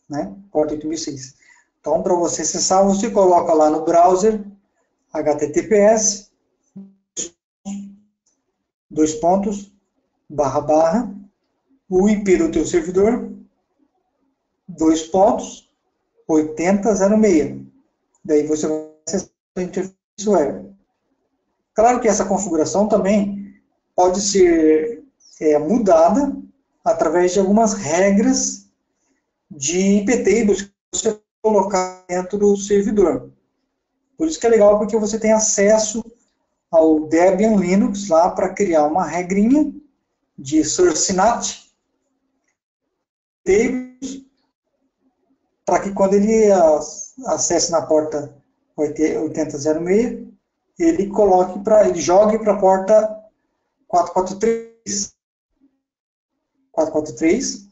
né? Porta 8006. Então, para você acessar, você coloca lá no browser https o IP do teu servidor 8006. Daí você vai acessar a interface web. Claro que essa configuração também pode ser mudada através de algumas regras de IP tables que você colocar dentro do servidor. Por isso que é legal, porque você tem acesso ao Debian Linux lá para criar uma regrinha de source-nat tables para que quando ele acesse na porta 8006, ele jogue para a porta 443,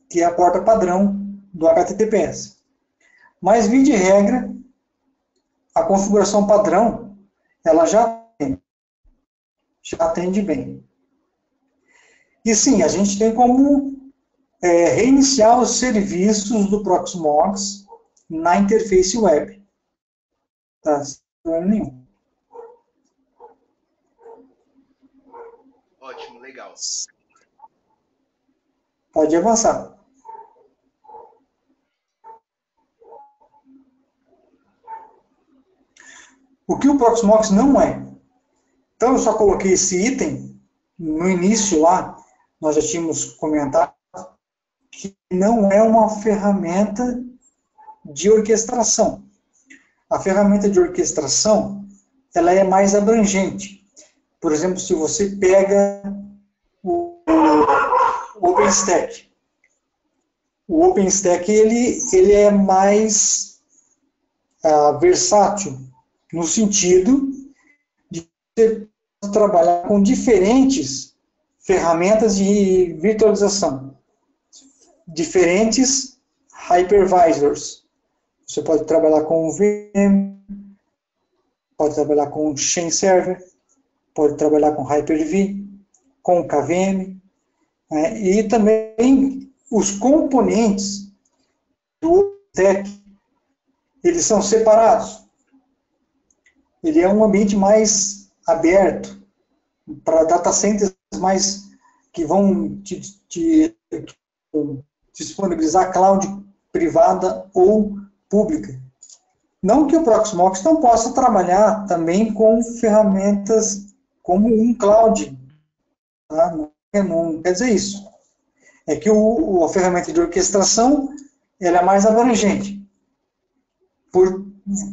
que é a porta padrão do HTTPS. Mas, via de regra, a configuração padrão, ela já atende bem. E sim, a gente tem como reiniciar os serviços do Proxmox na interface web. Tá? Sem problema nenhum. Ótimo, legal. Pode avançar. O que o Proxmox não é? Então, eu só coloquei esse item. No início lá, nós já tínhamos comentado que não é uma ferramenta de orquestração. A ferramenta de orquestração, ela é mais abrangente. Por exemplo, se você pega o OpenStack. O OpenStack, ele é mais versátil, no sentido de você trabalhar com diferentes ferramentas de virtualização, diferentes hypervisors. Você pode trabalhar com o VM, pode trabalhar com o Chain Server, pode trabalhar com Hyper-V, com o KVM, né? E também os componentes do OpenStack, eles são separados. Ele é um ambiente mais aberto para data centers mais que vão te disponibilizar cloud privada ou pública. Não que o Proxmox não possa trabalhar também com ferramentas como um cloud. Tá? Não quer dizer isso. É que a ferramenta de orquestração ela é mais abrangente.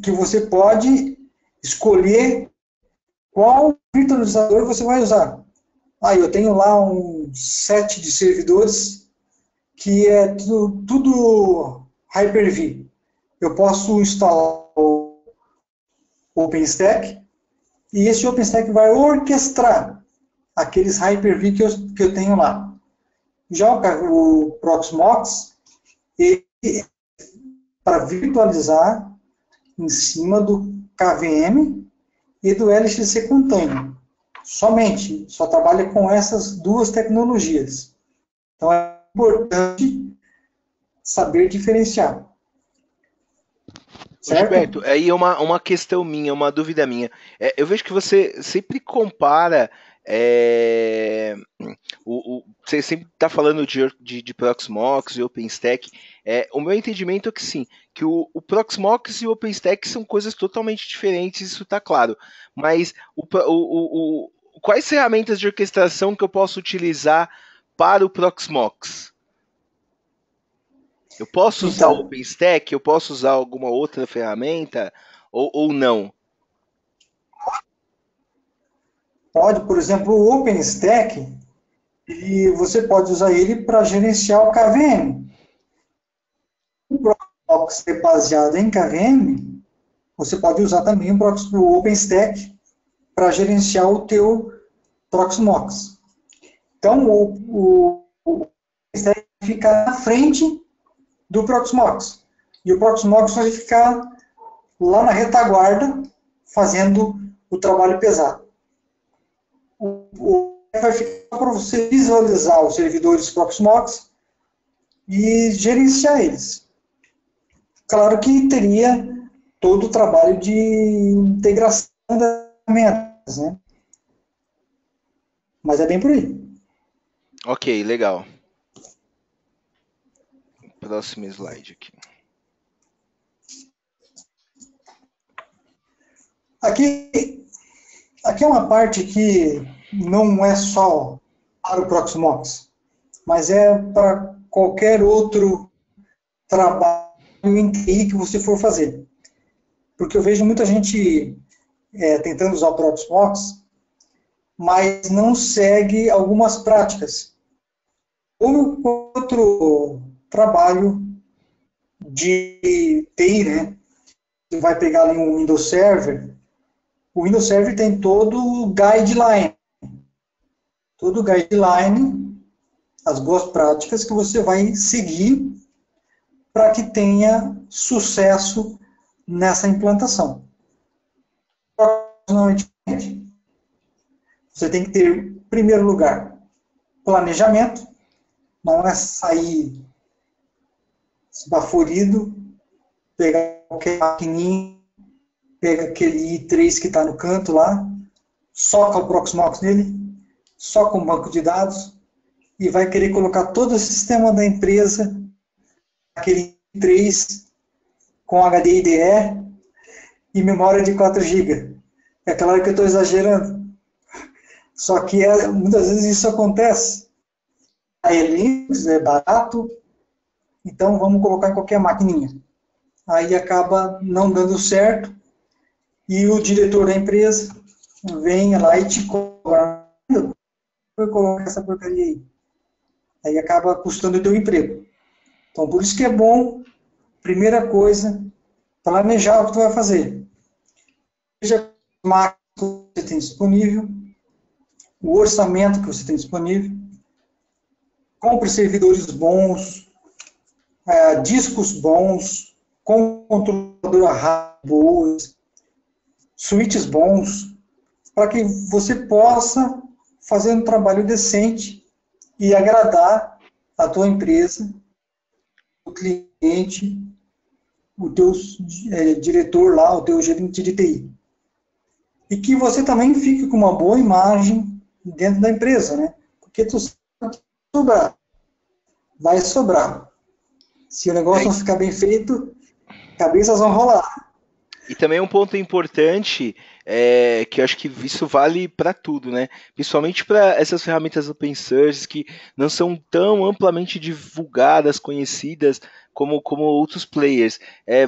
que você pode escolher qual virtualizador você vai usar. Eu tenho lá um set de servidores que é tudo Hyper-V. Eu posso instalar o OpenStack e esse OpenStack vai orquestrar aqueles Hyper-V que eu tenho lá. Já o Proxmox, ele é para virtualizar em cima do KVM e do LXC Container. Só trabalha com essas duas tecnologias. Então é importante saber diferenciar. Certo? Gilberto, aí é uma questão minha, uma dúvida minha. Eu vejo que você sempre compara. Você sempre está falando de Proxmox e OpenStack. O meu entendimento é que sim, que o Proxmox e o OpenStack são coisas totalmente diferentes, isso está claro. Mas quais ferramentas de orquestração que eu posso utilizar para o Proxmox? Eu posso usar o OpenStack? Eu posso usar alguma outra ferramenta? Ou não? Pode, por exemplo, o OpenStack, você pode usar ele para gerenciar o KVM. O Proxmox é baseado em KVM, você pode usar também o OpenStack para gerenciar o teu Proxmox. Então, o OpenStack fica na frente do Proxmox. E o Proxmox vai ficar lá na retaguarda, fazendo o trabalho pesado. O vai ficar para você visualizar os servidores Proxmox e gerenciar eles. Claro que teria todo o trabalho de integração das ferramentas, né? Mas é bem por aí. Ok, legal. Próximo slide aqui. Aqui é uma parte que não é só para o Proxmox, mas é para qualquer outro trabalho em TI que você for fazer. Porque eu vejo muita gente tentando usar o Proxmox, mas não segue algumas práticas. Ou outro trabalho de TI, né? Você vai pegar ali um Windows Server. O Windows Server tem todo o guideline. Todo o guideline, as boas práticas que você vai seguir para que tenha sucesso nessa implantação. Você tem que ter, em primeiro lugar, planejamento. Não é sair esbaforido, pegar qualquer maquininha, pega aquele i3 que está no canto lá, soca o Proxmox nele, soca um banco de dados e vai querer colocar todo o sistema da empresa, aquele i3 com HD IDE e memória de 4 GB. É claro que eu estou exagerando. Só que muitas vezes isso acontece. É Linux, é barato, então vamos colocar em qualquer maquininha. Aí acaba não dando certo e o diretor da empresa vem lá e te cobra. Foi colocar essa porcaria aí. Aí acaba custando o teu emprego. Então, por isso que é bom, primeira coisa, planejar o que tu vai fazer. Veja a máquina que você tem disponível, o orçamento que você tem disponível, compre servidores bons, discos bons, com controladora rápida boas, switches bons, para que você possa fazer um trabalho decente e agradar a tua empresa, o cliente, o teu diretor lá, o teu gerente de TI. E que você também fique com uma boa imagem dentro da empresa, né? Porque tu sabe que vai sobrar. Se o negócio não ficar bem feito, cabeças vão rolar. E também um ponto importante que eu acho que isso vale para tudo, né? Principalmente para essas ferramentas open source que não são tão amplamente divulgadas, conhecidas como outros players.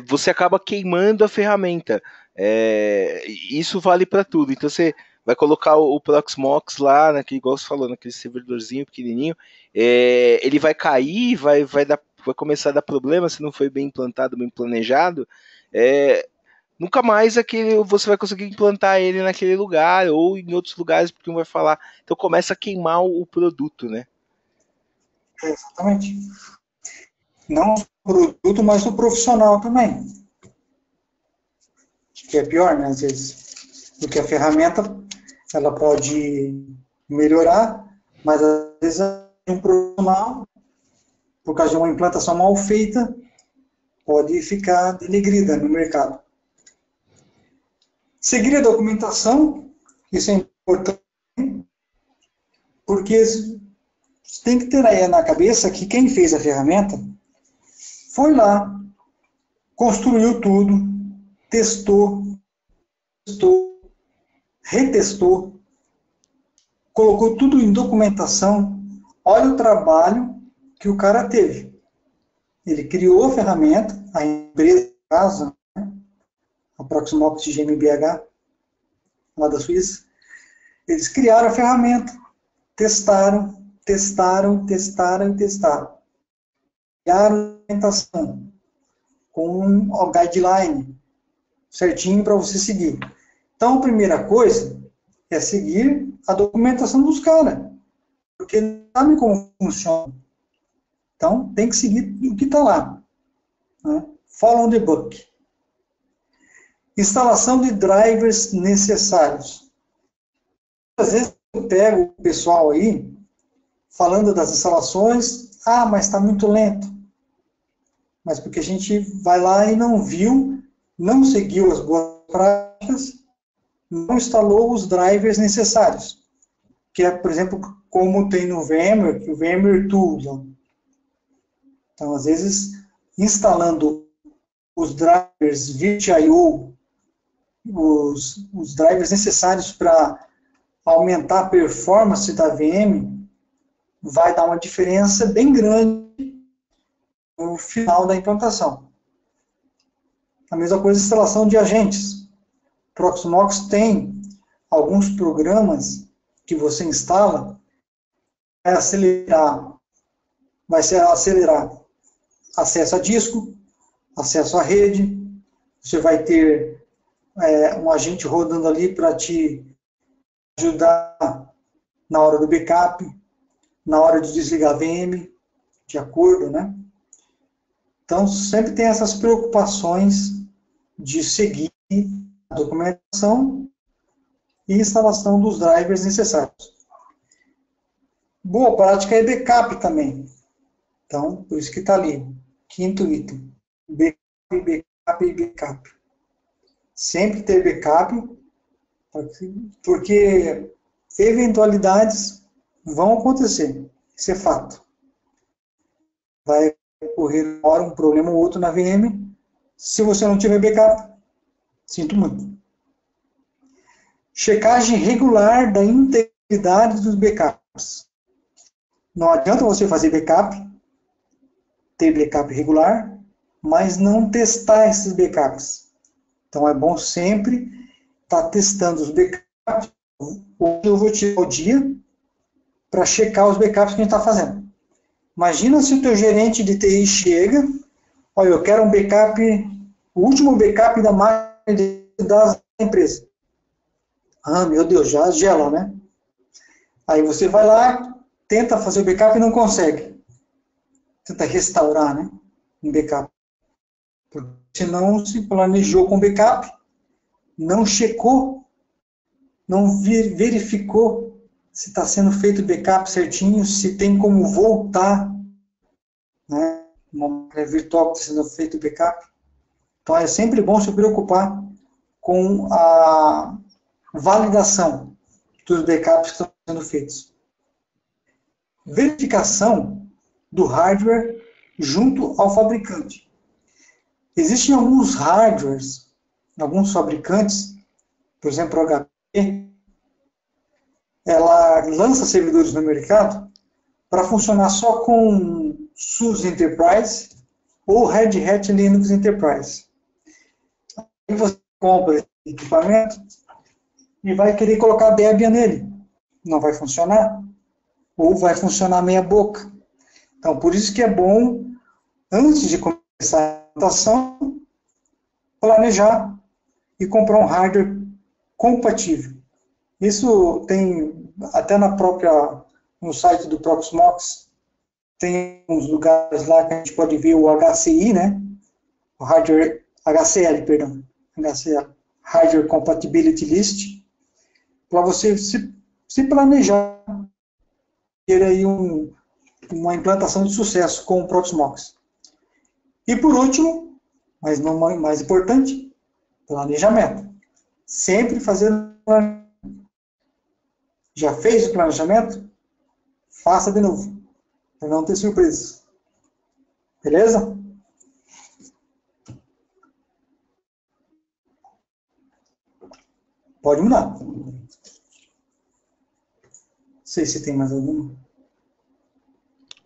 Você acaba queimando a ferramenta. Isso vale para tudo. Então você vai colocar o Proxmox lá, naquele, igual você falou, naquele servidorzinho pequenininho, ele vai cair, vai começar a dar problema se não foi bem implantado, bem planejado. Nunca mais você vai conseguir implantar ele naquele lugar ou em outros lugares, porque não vai falar. Então começa a queimar o produto, né? Exatamente. Não só o produto, mas o profissional também. Que é pior, né, às vezes. Porque a ferramenta, ela pode melhorar, mas às vezes um profissional, por causa de uma implantação mal feita, pode ficar denegrida no mercado. Seguir a documentação, isso é importante, porque você tem que ter aí na cabeça que quem fez a ferramenta foi lá, construiu tudo, testou, retestou, colocou tudo em documentação. Olha o trabalho que o cara teve. Ele criou a ferramenta, a empresa, casa, a Proxmox GmbH, lá da Suíça. Eles criaram a ferramenta, testaram. Criaram a documentação com o guideline certinho para você seguir. Então, a primeira coisa é seguir a documentação dos caras, porque não sabe como funciona. Então, tem que seguir o que está lá. Né? Follow the book. Instalação de drivers necessários. Às vezes eu pego o pessoal aí, falando das instalações, mas está muito lento. Mas porque a gente vai lá e não viu, não seguiu as boas práticas, não instalou os drivers necessários. Que é, por exemplo, como tem no VMware, que o VMware Tools. Então, às vezes, instalando os drivers VirtIO, os drivers necessários para aumentar a performance da VM, vai dar uma diferença bem grande no final da implantação. A mesma coisa, instalação de agentes. Proxmox tem alguns programas que você instala, vai acelerar acesso a disco, acesso à rede, você vai ter um agente rodando ali para te ajudar na hora do backup, na hora de desligar a VM, de acordo, né? Então, sempre tem essas preocupações de seguir a documentação e instalação dos drivers necessários. Boa prática é backup também. Então, por isso que está ali. Quinto item. Backup. Sempre ter backup, porque eventualidades vão acontecer. Isso é fato. Vai ocorrer uma hora um problema ou outro na VM. Se você não tiver backup, sinto muito. Checagem regular da integridade dos backups. Não adianta você fazer backup, ter backup regular, mas não testar esses backups. Então é bom sempre estar testando os backups. Hoje eu vou tirar o dia para checar os backups que a gente está fazendo. Imagina se o teu gerente de TI chega, olha, eu quero um backup, o último backup da máquina da empresa. Meu Deus, já gela, né? Aí você vai lá, tenta fazer o backup e não consegue. Tenta restaurar, né? Um backup. Porque se não se planejou com backup, não checou, não verificou se está sendo feito o backup certinho, se tem como voltar, né? Uma máquina virtual que está sendo feito o backup. Então é sempre bom se preocupar com a validação dos backups que estão sendo feitos. Verificação do hardware junto ao fabricante. Existem alguns hardwares alguns fabricantes, por exemplo, a HP, ela lança servidores no mercado para funcionar só com SUSE Enterprise ou Red Hat Linux Enterprise. Aí você compra esse equipamento e vai querer colocar Debian nele. Não vai funcionar. Ou vai funcionar meia boca. Então, por isso que é bom, antes de começar a implantação, planejar e comprar um hardware compatível. Isso tem, até no site do Proxmox, tem uns lugares lá que a gente pode ver o HCI, né? O Hardware, HCL, perdão. HCL, Hardware Compatibility List, para você se planejar ter aí uma implantação de sucesso com o Proxmox. E por último, mas não mais importante, planejamento. Sempre fazer planejamento. Já fez o planejamento? Faça de novo, para não ter surpresas. Beleza? Pode mudar. Não sei se tem mais alguma.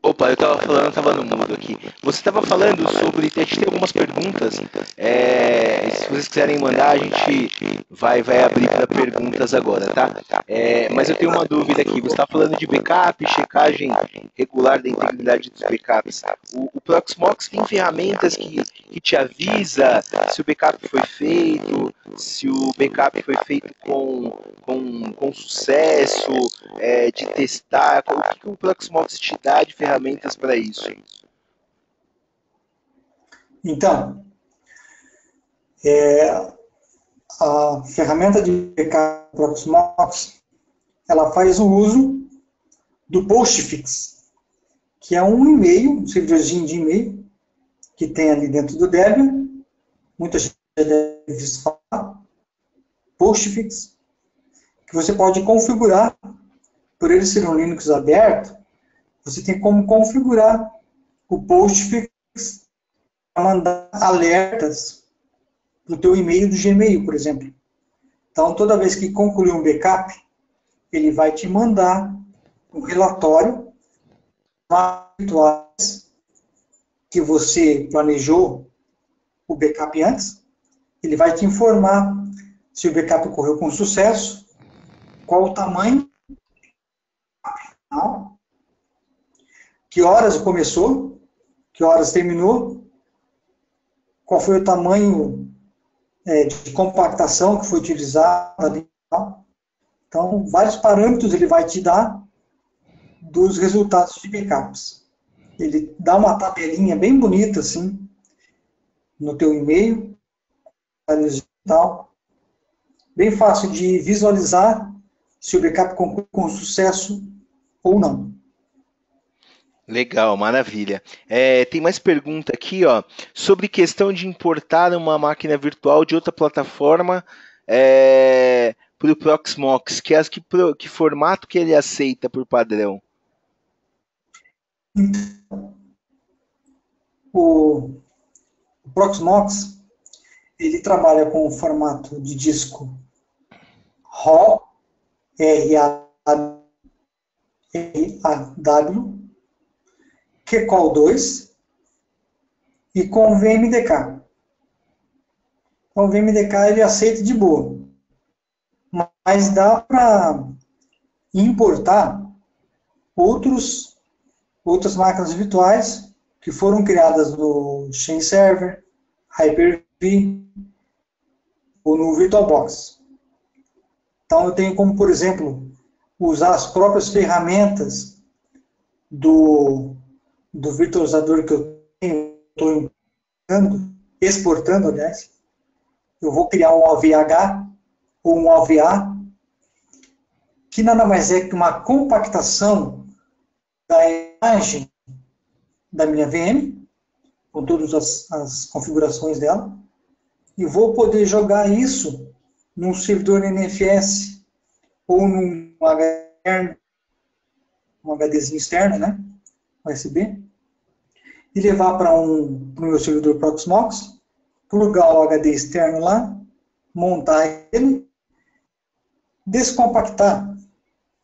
Opa, eu estava falando, estava no mudo aqui. Você estava falando sobre, a gente tem algumas perguntas, se vocês quiserem mandar, a gente vai abrir para perguntas agora, tá? Mas eu tenho uma dúvida aqui, você está falando de backup, checagem regular da integridade dos backups. O Proxmox tem ferramentas que te avisa se o backup foi feito, se o backup foi feito com sucesso, de testar, o que o Proxmox te dá de ferramentas para isso? Então, a ferramenta de backup Proxmox, ela faz o uso do Postfix, que é um e-mail, um servidorzinho de e-mail, que tem ali dentro do Debian, muita gente já deve ouvir falar, Postfix, que você pode configurar, por ele ser um Linux aberto, você tem como configurar o Postfix para mandar alertas para o teu e-mail do Gmail, por exemplo. Então, toda vez que concluir um backup, ele vai te mandar um relatório virtuais que você planejou o backup antes. Ele vai te informar se o backup ocorreu com sucesso, qual o tamanho, que horas começou, que horas terminou, qual foi o tamanho de compactação que foi utilizado ali. Então, vários parâmetros ele vai te dar dos resultados de backups. Ele dá uma tabelinha bem bonita, assim, no teu e-mail, bem fácil de visualizar se o backup concluiu com sucesso ou não. Legal, maravilha. Tem mais pergunta aqui, ó, sobre questão de importar uma máquina virtual de outra plataforma para o Proxmox, que formato que ele aceita por padrão? O Proxmox, ele trabalha com o formato de disco RAW, RAW, QCOL2 e com VMDK. Então, o VMDK ele aceita de boa, mas dá para importar outras máquinas virtuais que foram criadas no Xen Server, Hyper-V ou no VirtualBox. Então, eu tenho como, por exemplo, usar as próprias ferramentas do virtualizador que eu estou exportando, aliás. Eu vou criar um OVH ou um OVA, que nada mais é que uma compactação da imagem da minha VM, com todas as configurações dela, e vou poder jogar isso num servidor NFS ou num HDzinho externo, né? USB, e levar para o meu servidor Proxmox, plugar o HD externo lá montar ele, descompactar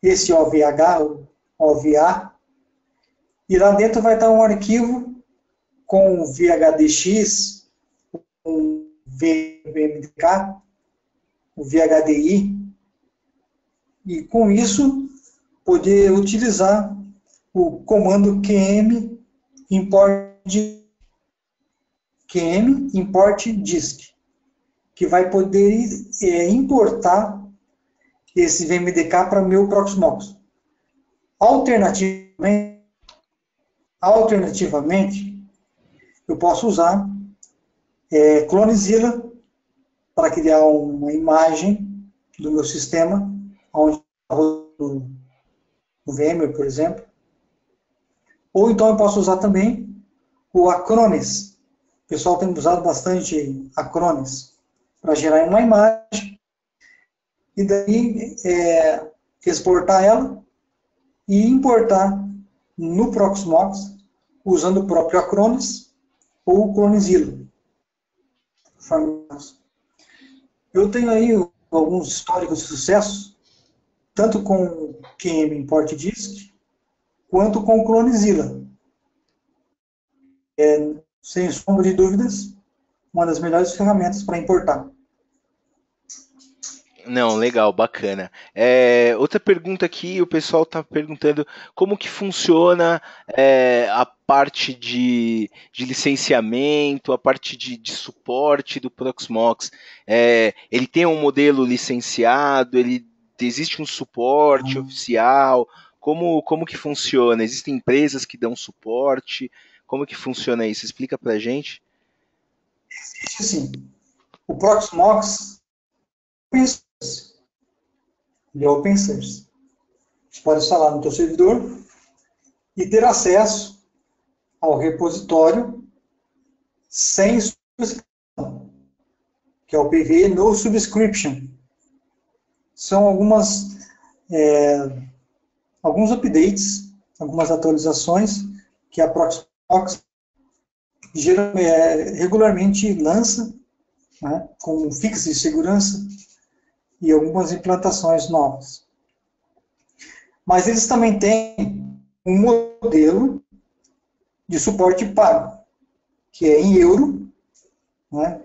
esse OVH, OVA, e lá dentro vai estar um arquivo com VHDX, um VMDK, o VHDI, e com isso poder utilizar o comando QM import disk, que vai poder importar esse VMDK para meu Proxmox. Alternativamente, eu posso usar Clonezilla para criar uma imagem do meu sistema, onde o VMware, por exemplo. Ou então eu posso usar também o Acronis. O pessoal tem usado bastante Acronis para gerar uma imagem e daí exportar ela e importar no Proxmox usando o próprio Acronis ou o Clonezilla. Eu tenho aí alguns históricos de sucesso, tanto com QM Import Disk, quanto com o Clonezilla. Sem sombra de dúvidas, uma das melhores ferramentas para importar. Não, legal, bacana. Outra pergunta aqui, o pessoal está perguntando como que funciona a parte de licenciamento, a parte de suporte do Proxmox. Ele tem um modelo licenciado, existe um suporte oficial? Como que funciona? Existem empresas que dão suporte? Como que funciona isso? Explica para a gente. Existe sim. O Proxmox ele é open source. Você pode instalar no seu servidor e ter acesso ao repositório sem subscrição, que é o PV No Subscription. São alguns updates, algumas atualizações que a Proxmox regularmente lança, né, com fixes de segurança e algumas implantações novas. Mas eles também têm um modelo de suporte pago, que é em euro, né?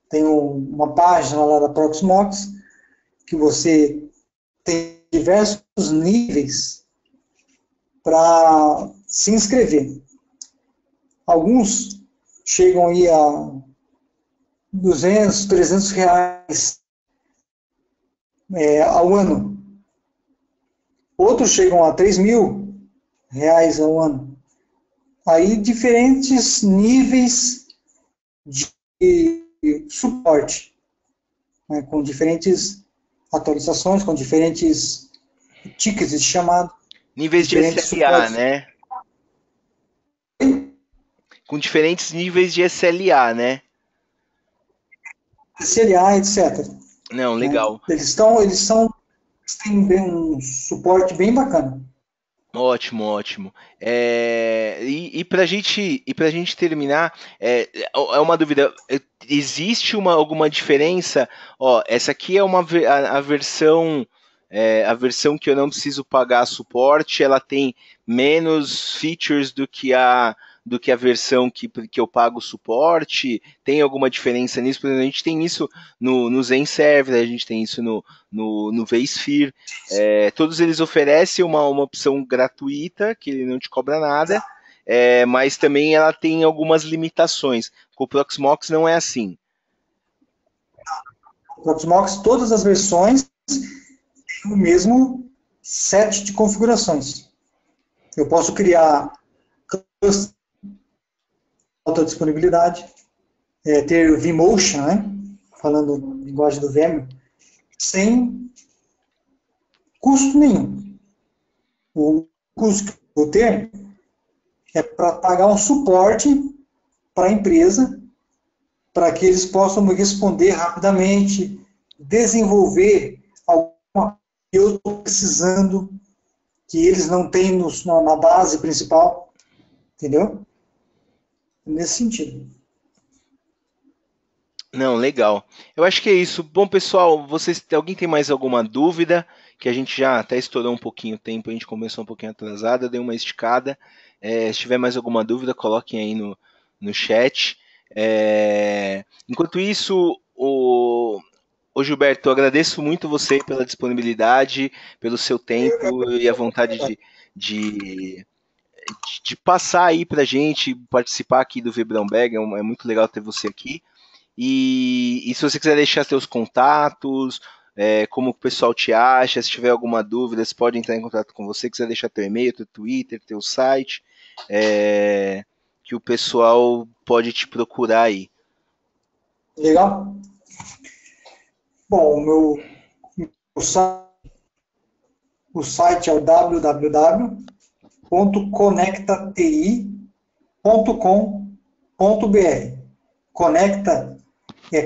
Tem uma página lá da Proxmox, que você tem diversos níveis para se inscrever. Alguns chegam aí a 200, 300 reais ao ano. Outros chegam a 3.000 reais ao ano. Aí diferentes níveis de suporte, né, com diferentes atualizações, com diferentes tickets de chamado. Níveis de SLA, suportes, né? Com diferentes níveis de SLA, né? SLA, etc. Não, legal. Eles têm um suporte bem bacana. Ótimo, ótimo. E para gente terminar, é uma dúvida. Existe alguma diferença? Essa aqui é a versão que eu não preciso pagar suporte. Ela tem menos features do que a versão que eu pago suporte. Tem alguma diferença nisso? Por exemplo, a gente tem isso no Zen Server, a gente tem isso no vSphere. Todos eles oferecem uma opção gratuita, que não te cobra nada, mas também ela tem algumas limitações. Com o Proxmox não é assim. O Proxmox, todas as versões têm o mesmo set de configurações. Eu posso criar cluster alta disponibilidade, ter vMotion, né, falando linguagem do VMware, sem custo nenhum. O custo que eu vou ter é para pagar um suporte para a empresa, para que eles possam me responder rapidamente, desenvolver alguma que eu estou precisando, que eles não têm na base principal, entendeu? Nesse sentido. Não, legal. Eu acho que é isso. Bom, pessoal, alguém tem mais alguma dúvida? Que a gente já até estourou um pouquinho o tempo, a gente começou um pouquinho atrasado, deu uma esticada. Se tiver mais alguma dúvida, coloquem aí no chat. Enquanto isso, o Gilberto, eu agradeço muito você pela disponibilidade, pelo seu tempo e a vontade de, de passar aí pra gente, participar aqui do Vibrão Bag. É muito legal ter você aqui. E se você quiser deixar seus contatos, como o pessoal te acha, se tiver alguma dúvida, você pode entrar em contato com você, quiser deixar teu e-mail, teu Twitter, teu site, que o pessoal pode te procurar aí. Legal? Bom, o sa- o site é o www.conectati.com.br. Conecta é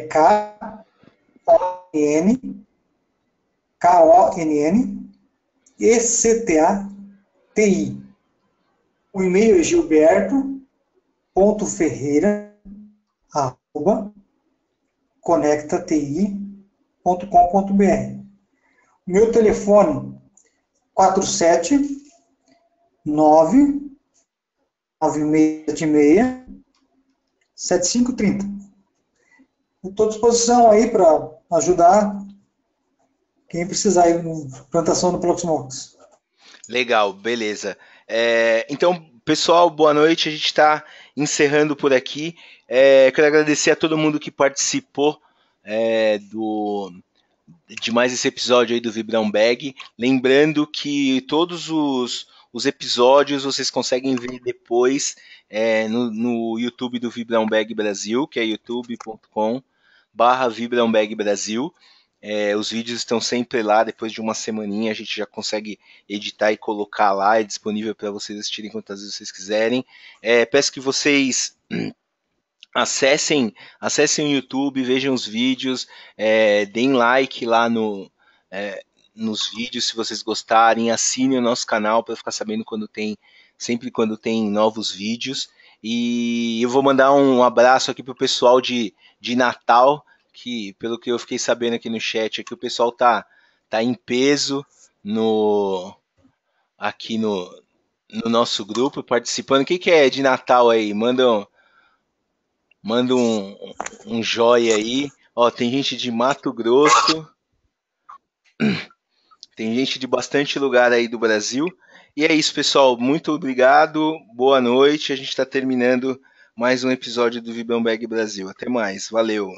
K-O-N-N-K-O-N-N-E-C-T-A-T-I. O e-mail é gilberto.ferreira@conectati.com.br. Meu telefone 479-9676-7530. Estou à disposição aí para ajudar quem precisar aí na plantação do Proxmox. Legal, beleza. Então, pessoal, boa noite. A gente está encerrando por aqui. Quero agradecer a todo mundo que participou de mais esse episódio aí do Vibrão Bag. Lembrando que todos os episódios vocês conseguem ver depois no YouTube do Vibrão Bag Brasil, que é youtube.com/Vibrão Bag Brasil. Os vídeos estão sempre lá, depois de uma semaninha a gente já consegue editar e colocar lá, é disponível para vocês assistirem quantas vezes vocês quiserem. Peço que vocês acessem o YouTube, vejam os vídeos, deem like lá nos vídeos se vocês gostarem, assinem o nosso canal para ficar sabendo sempre quando tem novos vídeos. E eu vou mandar um abraço aqui pro pessoal de Natal, que pelo que eu fiquei sabendo aqui no chat, aqui o pessoal tá em peso aqui no nosso grupo, participando. O que é de Natal aí? Manda um joia aí. Ó, tem gente de Mato Grosso, tem gente de bastante lugar aí do Brasil. E é isso, pessoal. Muito obrigado. Boa noite. A gente está terminando mais um episódio do Vibrão Bag Brasil. Até mais. Valeu.